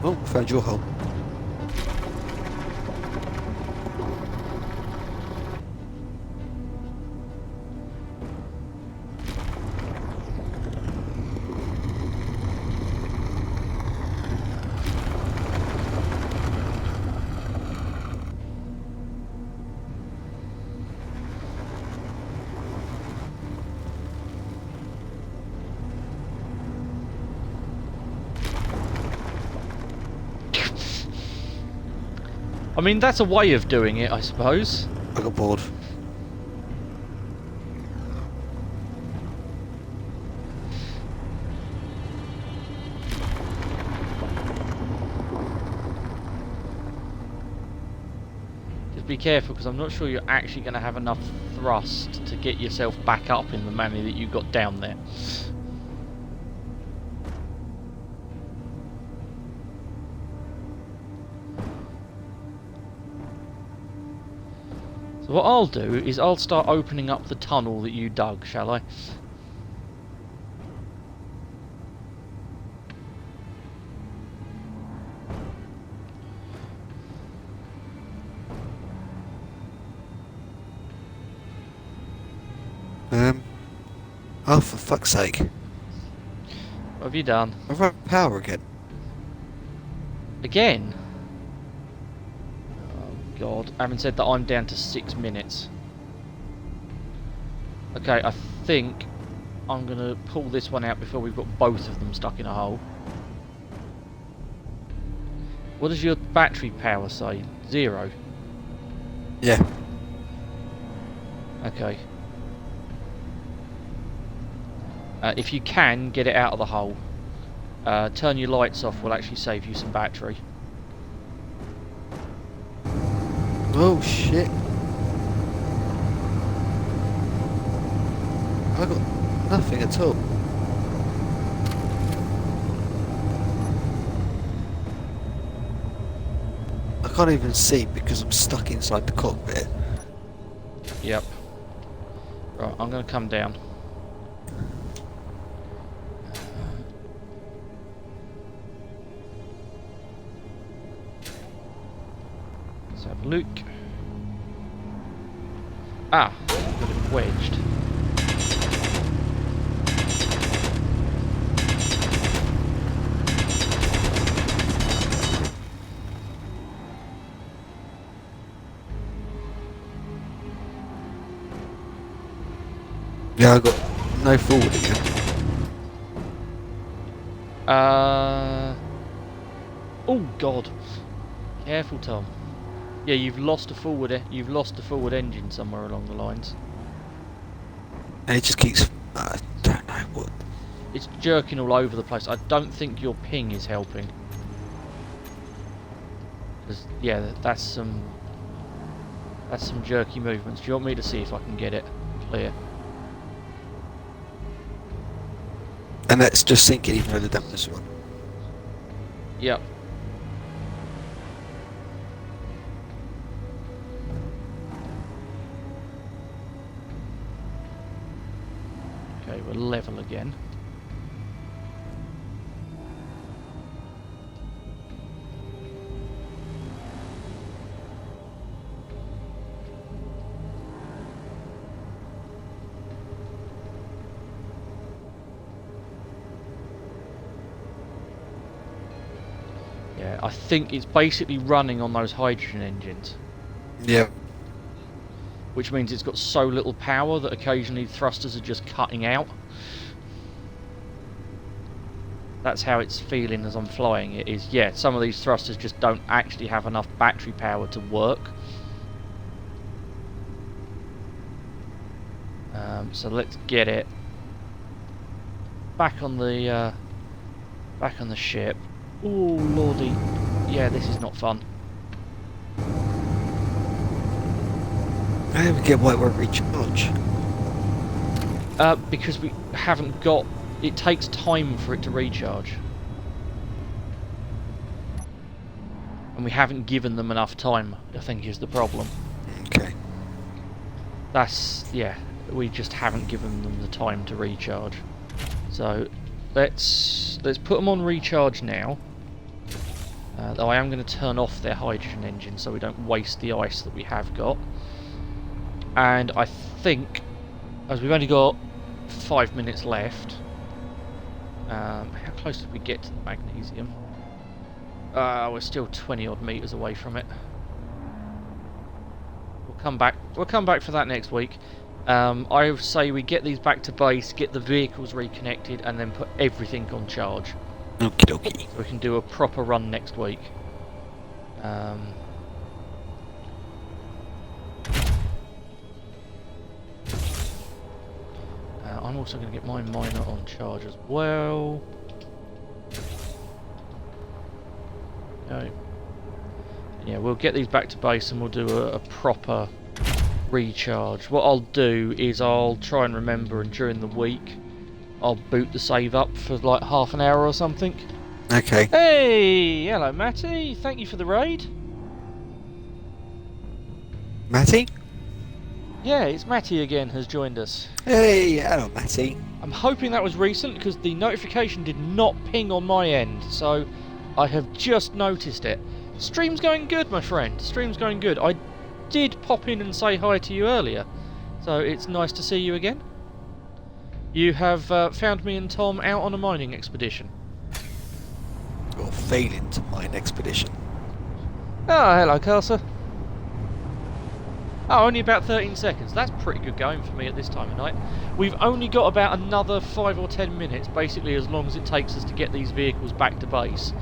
Oh, found your hole. I mean, that's a way of doing it, I suppose. I got bored. Just be careful, because I'm not sure you're actually going to have enough thrust to get yourself back up in the manner that you got down there. So what I'll do is I'll start opening up the tunnel that you dug, shall I? Oh, for fuck's sake. What have you done? I've run power again. Again? Oh god. Having said that, I'm down to 6 minutes. Okay, I think I'm going to pull this one out before we've got both of them stuck in a hole. What does your battery power say? 0? Yeah. Okay. If you can, get it out of the hole. Turn your lights off will actually save you some battery. Oh shit. I got nothing at all. I can't even see because I'm stuck inside the cockpit. Yep. Right, I'm going to come down. Let's have a look. Ah, got it wedged. Yeah, I got no forward again. Oh God! Careful, Tom. Yeah, you've lost a forward. You've lost the forward engine somewhere along the lines. And it just keeps. I don't know what. It's jerking all over the place. I don't think your ping is helping. 'Cause, yeah, that's some jerky movements. Do you want me to see if I can get it clear? And that's just sinking even though the damper's one. Yep. Okay, we're level again. Yeah, I think it's basically running on those hydrogen engines, Yeah. which means it's got so little power that occasionally thrusters are just cutting out. That's how it's feeling as I'm flying it, is, yeah, some of these thrusters just don't actually have enough battery power to work. So let's get it back on the ship. Oh lordy, yeah, this is not fun. I never get why it won't recharge. Because we haven't got. It takes time for it to recharge, and we haven't given them enough time, I think, is the problem. Okay. That's, yeah, we just haven't given them the time to recharge. So let's put them on recharge now. Though I am going to turn off their hydrogen engine so we don't waste the ice that we have got. And I think, as we've only got 5 minutes left, how close did we get to the magnesium? We're still 20 odd meters away from it. We'll come back for that next week. I would say we get these back to base, get the vehicles reconnected, and then put everything on charge. Okie dokie. So we can do a proper run next week. I'm also going to get my miner on charge as well. Okay. Yeah, we'll get these back to base and we'll do a proper recharge. What I'll do is I'll try and remember, and during the week I'll boot the save up for like half an hour or something. Okay. Hey, hello Matty, thank you for the raid. Matty? Yeah, it's Matty again has joined us. Hey, hello, Matty. I'm hoping that was recent because the notification did not ping on my end, so I have just noticed it. Stream's going good, my friend. Stream's going good. I did pop in and say hi to you earlier, so it's nice to see you again. You have found me and Tom out on a mining expedition. Or failing to mine expedition. Oh, hello, Carcer. Oh, only about 13 seconds. That's pretty good going for me at this time of night. We've only got about another 5 or 10 minutes, basically as long as it takes us to get these vehicles back to base,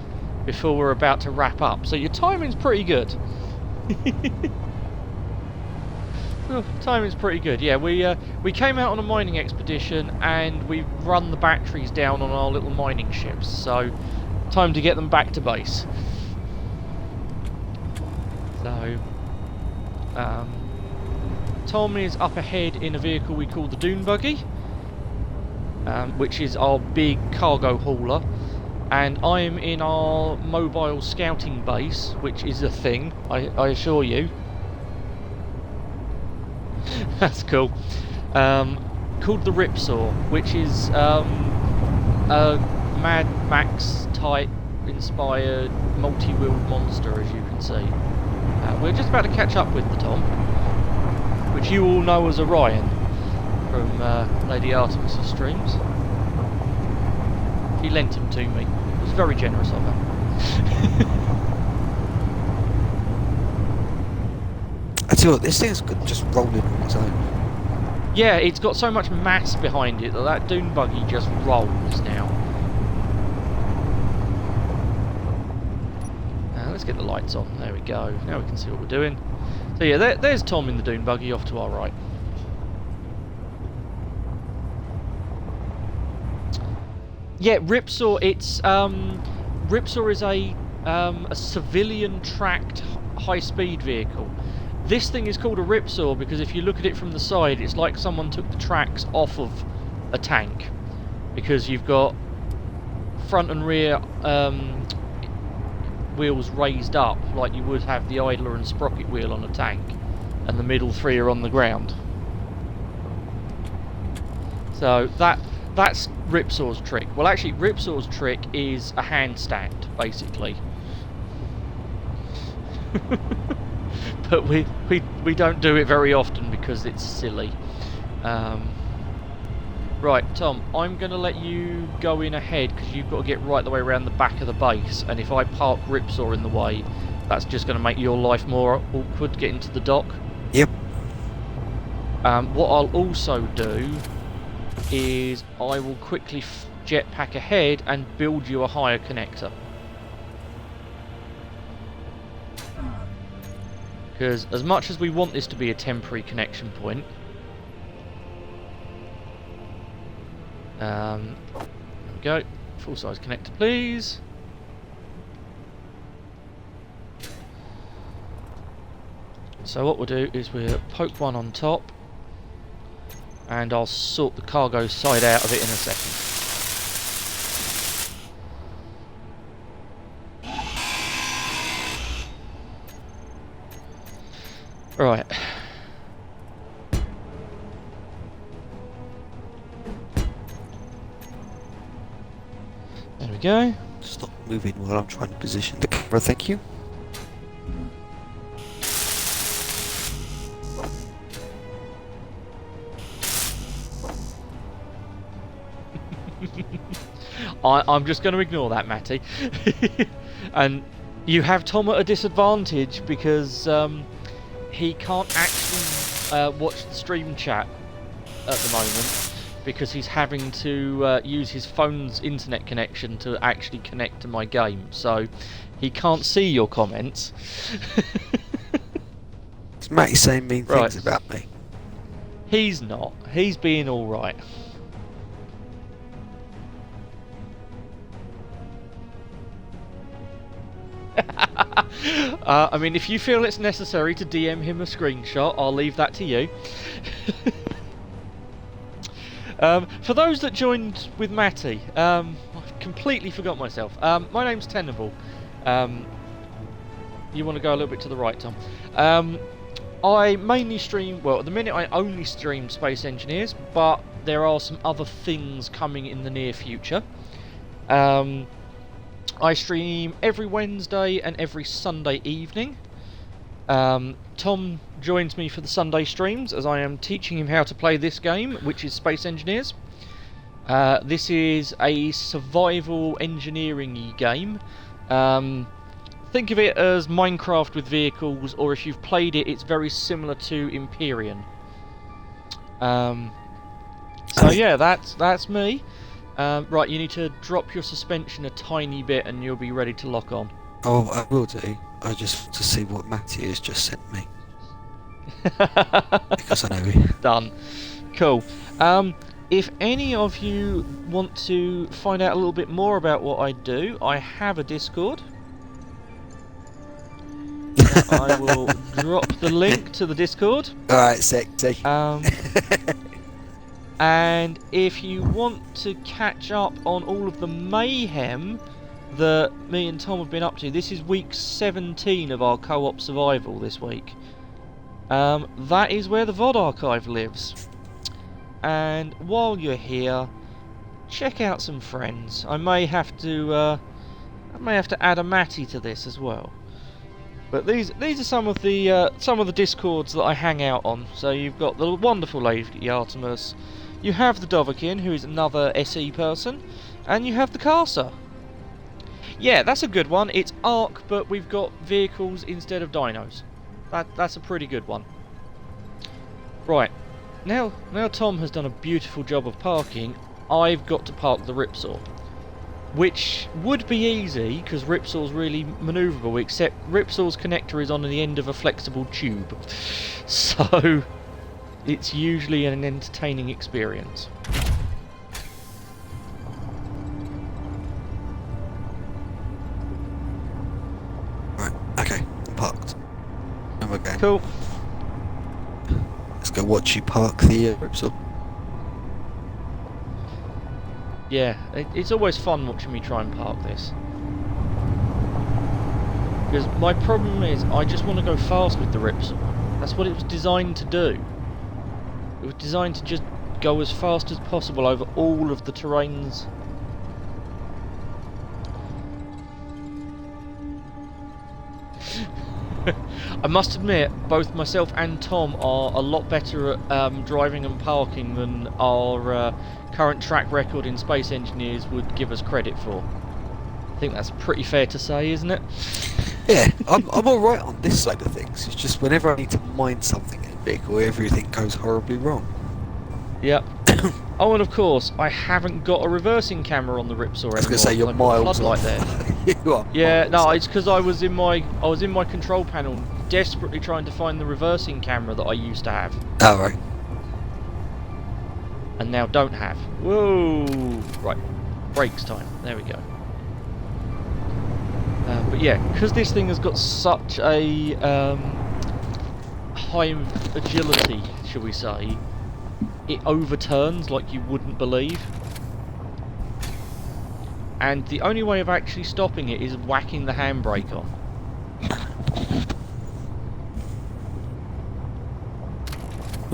before we're about to wrap up. So your timing's pretty good. Oh, timing's pretty good. Yeah, we came out on a mining expedition and we run the batteries down on our little mining ships. So time to get them back to base. So, Tom is up ahead in a vehicle we call the Dune Buggy, which is our big cargo hauler, and I am in our mobile scouting base, which is a thing, I assure you. That's cool. Called the Ripsaw, which is a Mad Max type inspired multi-wheeled monster, as you can see. We're just about to catch up with the Tom, which you all know as Orion from Lady Artemis' streams. He lent him to me. It was very generous of her. I tell you what, this thing's good just rolling on its own. Yeah, it's got so much mass behind it that that Dune Buggy just rolls now. Let's get the lights on. There we go. Now we can see what we're doing. So yeah, there's Tom in the Dune Buggy off to our right. Yeah, Ripsaw. It's Ripsaw is a civilian tracked high-speed vehicle. This thing is called a Ripsaw because if you look at it from the side, it's like someone took the tracks off of a tank, because you've got front and rear wheels raised up like you would have the idler and sprocket wheel on a tank, and the middle three are on the ground. So that's Ripsaw's trick. Well, actually, Ripsaw's trick is a handstand, basically. But we don't do it very often because it's silly. Right, Tom, I'm going to let you go in ahead because you've got to get right the way around the back of the base, and if I park Ripsaw in the way, that's just going to make your life more awkward getting to the dock. Yep. What I'll also do is I will quickly jetpack ahead and build you a higher connector. Because as much as we want this to be a temporary connection point, there we go. Full size connector, please. So what we'll do is we'll poke one on top, and I'll sort the cargo side out of it in a second. Right. There we go. Stop moving while I'm trying to position the camera, thank you. I'm just going to ignore that, Matty. And you have Tom at a disadvantage because he can't actually watch the stream chat at the moment, because he's having to use his phone's internet connection to actually connect to my game, so he can't see your comments. It's Matty saying mean things about me. He's not. He's being alright. I mean, if you feel it's necessary to DM him a screenshot, I'll leave that to you. For those that joined with Matty, I've completely forgot myself. My name's Tenable. You want to go a little bit to the right, Tom. I mainly stream, well, at the minute I only stream Space Engineers, but there are some other things coming in the near future. I stream every Wednesday and every Sunday evening. Tom joins me for the Sunday streams as I am teaching him how to play this game, which is Space Engineers. This is a survival engineering-y game. Think of it as Minecraft with vehicles, or if you've played it, it's very similar to Empyrean. So yeah, that's me. Right, you need to drop your suspension a tiny bit and you'll be ready to lock on. Oh, I will do. I just want to see what Matty has just sent me. Because I know he... Done. Cool. If any of you want to find out a little bit more about what I do, I have a Discord. I will drop the link to the Discord. Alright, sexy. And if you want to catch up on all of the mayhem that me and Tom have been up to, this is week 17 of our co-op survival this week. That is where the VOD archive lives. And while you're here, check out some friends. I may have to add a Matty to this as well. But these are some of the Discords that I hang out on. So you've got the wonderful Lady Artemis, you have the Dovahkiin, who is another SE person, and you have the Carcer. Yeah, that's a good one. It's Ark, but we've got vehicles instead of dinos. That's a pretty good one. Right, now Tom has done a beautiful job of parking. I've got to park the Ripsaw, which would be easy because Ripsaw's really manoeuvrable, except Ripsaw's connector is on the end of a flexible tube, so it's usually an entertaining experience. Right, okay, I'm parked. And we're going. Cool. Let's go watch you park the Ripsaw. Yeah, it's always fun watching me try and park this. Because my problem is, I just want to go fast with the Ripsaw. That's what it was designed to do. It was designed to just go as fast as possible over all of the terrains. I must admit, both myself and Tom are a lot better at driving and parking than our current track record in Space Engineers would give us credit for. I think that's pretty fair to say, isn't it? Yeah, I'm alright on this side of things. It's just whenever I need to mine something in a vehicle, everything goes horribly wrong. Yep. Oh, and of course, I haven't got a reversing camera on the Ripsaw anymore. I was going to say, you're I've got a miles floodlight off. there. You are. Yeah, no, miles it's because I was in my control panel, desperately trying to find the reversing camera that I used to have, off. Oh, right. and now don't have. Whoa! Right, brakes time. There we go. But yeah, because this thing has got such a high agility, shall we say, it overturns like you wouldn't believe. And the only way of actually stopping it is whacking the handbrake on.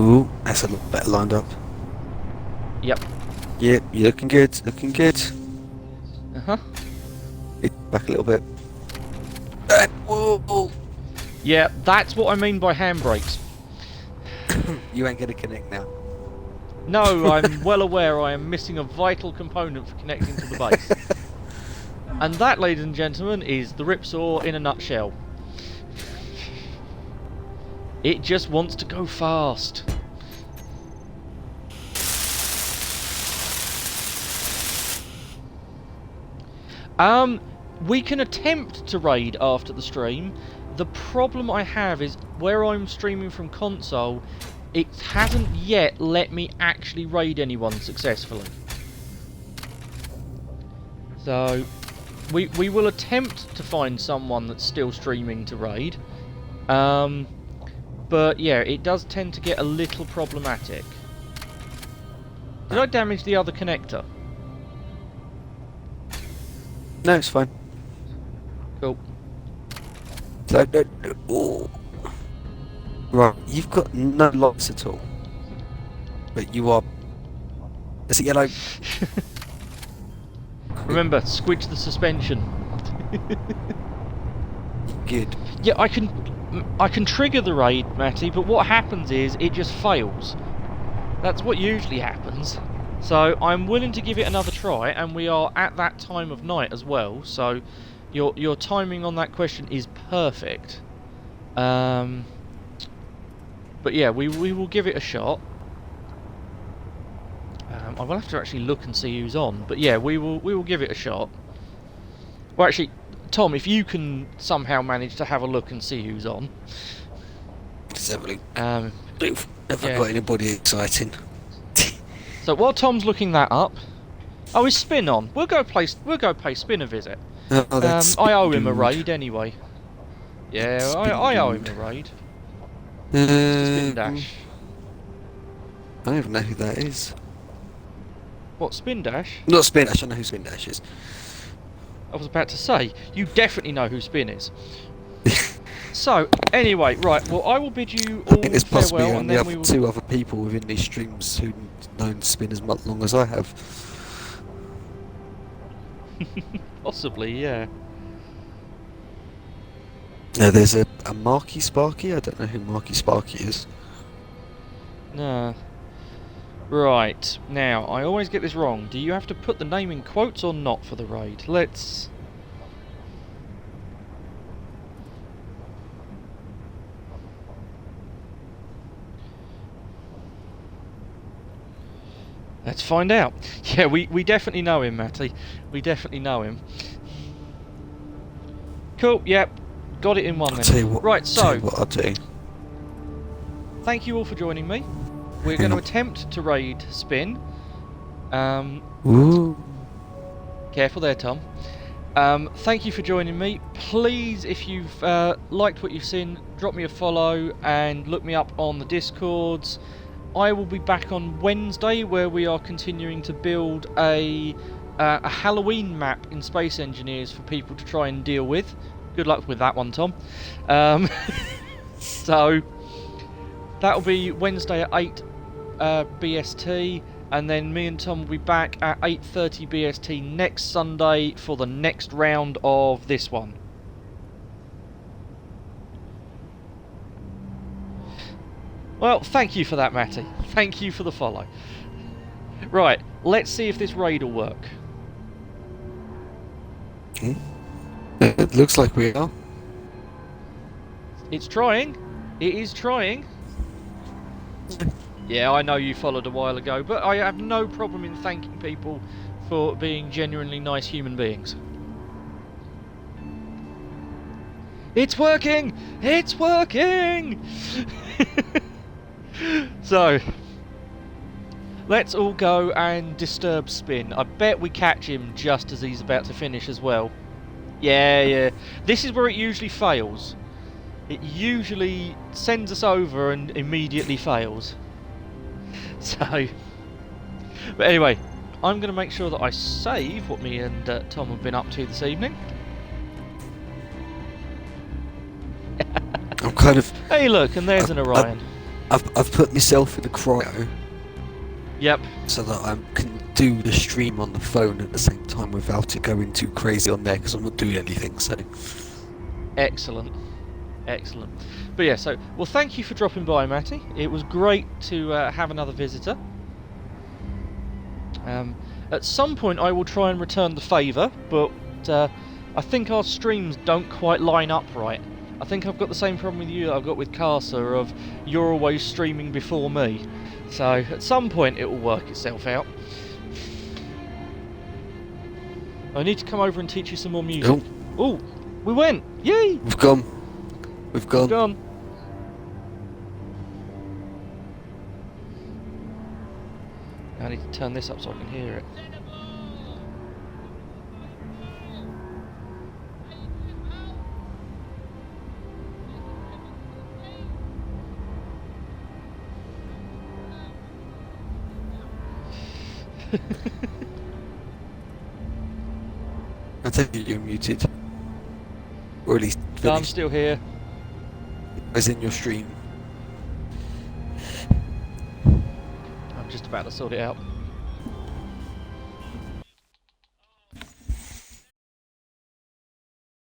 Ooh, that's a lot better lined up. Yep. Yep, you're looking good, looking good. Uh-huh. Back a little bit. Whoa! Yeah, that's what I mean by handbrakes. You ain't gonna connect now. No, I'm well aware I am missing a vital component for connecting to the base. And that, ladies and gentlemen, is the Ripsaw in a nutshell. It just wants to go fast. We can attempt to raid after the stream. The problem I have is where I'm streaming from console, it hasn't yet let me actually raid anyone successfully. So we will attempt to find someone that's still streaming to raid. But yeah, it does tend to get a little problematic. Did I damage the other connector? No, it's fine. Cool. So, ooh. Right, you've got no lights at all. But you are... Is it yellow? Remember, squidge the suspension. Good. Yeah, I can trigger the raid, Matty, but what happens is it just fails. That's what usually happens. So I'm willing to give it another try, and we are at that time of night as well. So your timing on that question is perfect. But yeah, we will give it a shot. I will have to actually look and see who's on, but yeah, we will give it a shot. Well, actually, Tom, if you can somehow manage to have a look and see who's on. Definitely. Um, Never yeah. got anybody exciting. So while Tom's looking that up, oh, is Spin on? We'll go pay Spin a visit. Oh, that's I owe him a dude. raid anyway. Yeah, I owe him a raid. Uh, Spin Dash. I don't even know who that is. What, Spin Dash? Not Spin Dash, I know who Spin Dash is. I was about to say, you definitely know who Spin is. So, anyway, right, well, I will bid you I all think there's possibly farewell, and only then we other will... two other people within these streams who've known Spin as much long as I have. Possibly, yeah. Now there's a Marky Sparky, I don't know who Marky Sparky is. No. Right, now, I always get this wrong. Do you have to put the name in quotes or not for the raid? Let's... Let's find out. Yeah, we definitely know him, Matty. We definitely know him. Cool, yep. Got it in one I'll then. tell you what, Right, tell so, you what I'll do. thank you all for joining me. We're Hang going to on. attempt to raid Spin. Ooh. Careful there, Tom. Thank you for joining me. Please, if you've liked what you've seen, drop me a follow and look me up on the Discords. I will be back on Wednesday, where we are continuing to build a Halloween map in Space Engineers for people to try and deal with. Good luck with that one, Tom. So that'll be Wednesday at 8 BST, and then me and Tom will be back at 8:30 BST next Sunday for the next round of this one. Well, thank you for that, Matty. Thank you for the follow. Right, let's see if this raid will work. Okay. It looks like we are. It's trying. It is trying. Yeah, I know you followed a while ago, but I have no problem in thanking people for being genuinely nice human beings. It's working! It's working! So, let's all go and disturb Spin. I bet we catch him just as he's about to finish as well. Yeah. This is where it usually fails. It usually sends us over and immediately fails. So, but anyway, I'm going to make sure that I save what me and Tom have been up to this evening. I'm kind of... Hey look, and there's an Orion. I've put myself in a cryo Yep. so that I can do the stream on the phone at the same time without it going too crazy on there, because I'm not doing anything, so... Excellent. Excellent. But yeah, so, well, thank you for dropping by, Matty. It was great to have another visitor. At some point I will try and return the favour, but I think our streams don't quite line up right. I think I've got the same problem with you that I've got with Casa of you're always streaming before me. So at some point it will work itself out. I need to come over and teach you some more music. Oh, we went! Yay! We've gone. We've gone. Gone. I need to turn this up so I can hear it. I take it you're muted. Or at least No, I'm finished. still here. As in your stream. about to sort it out.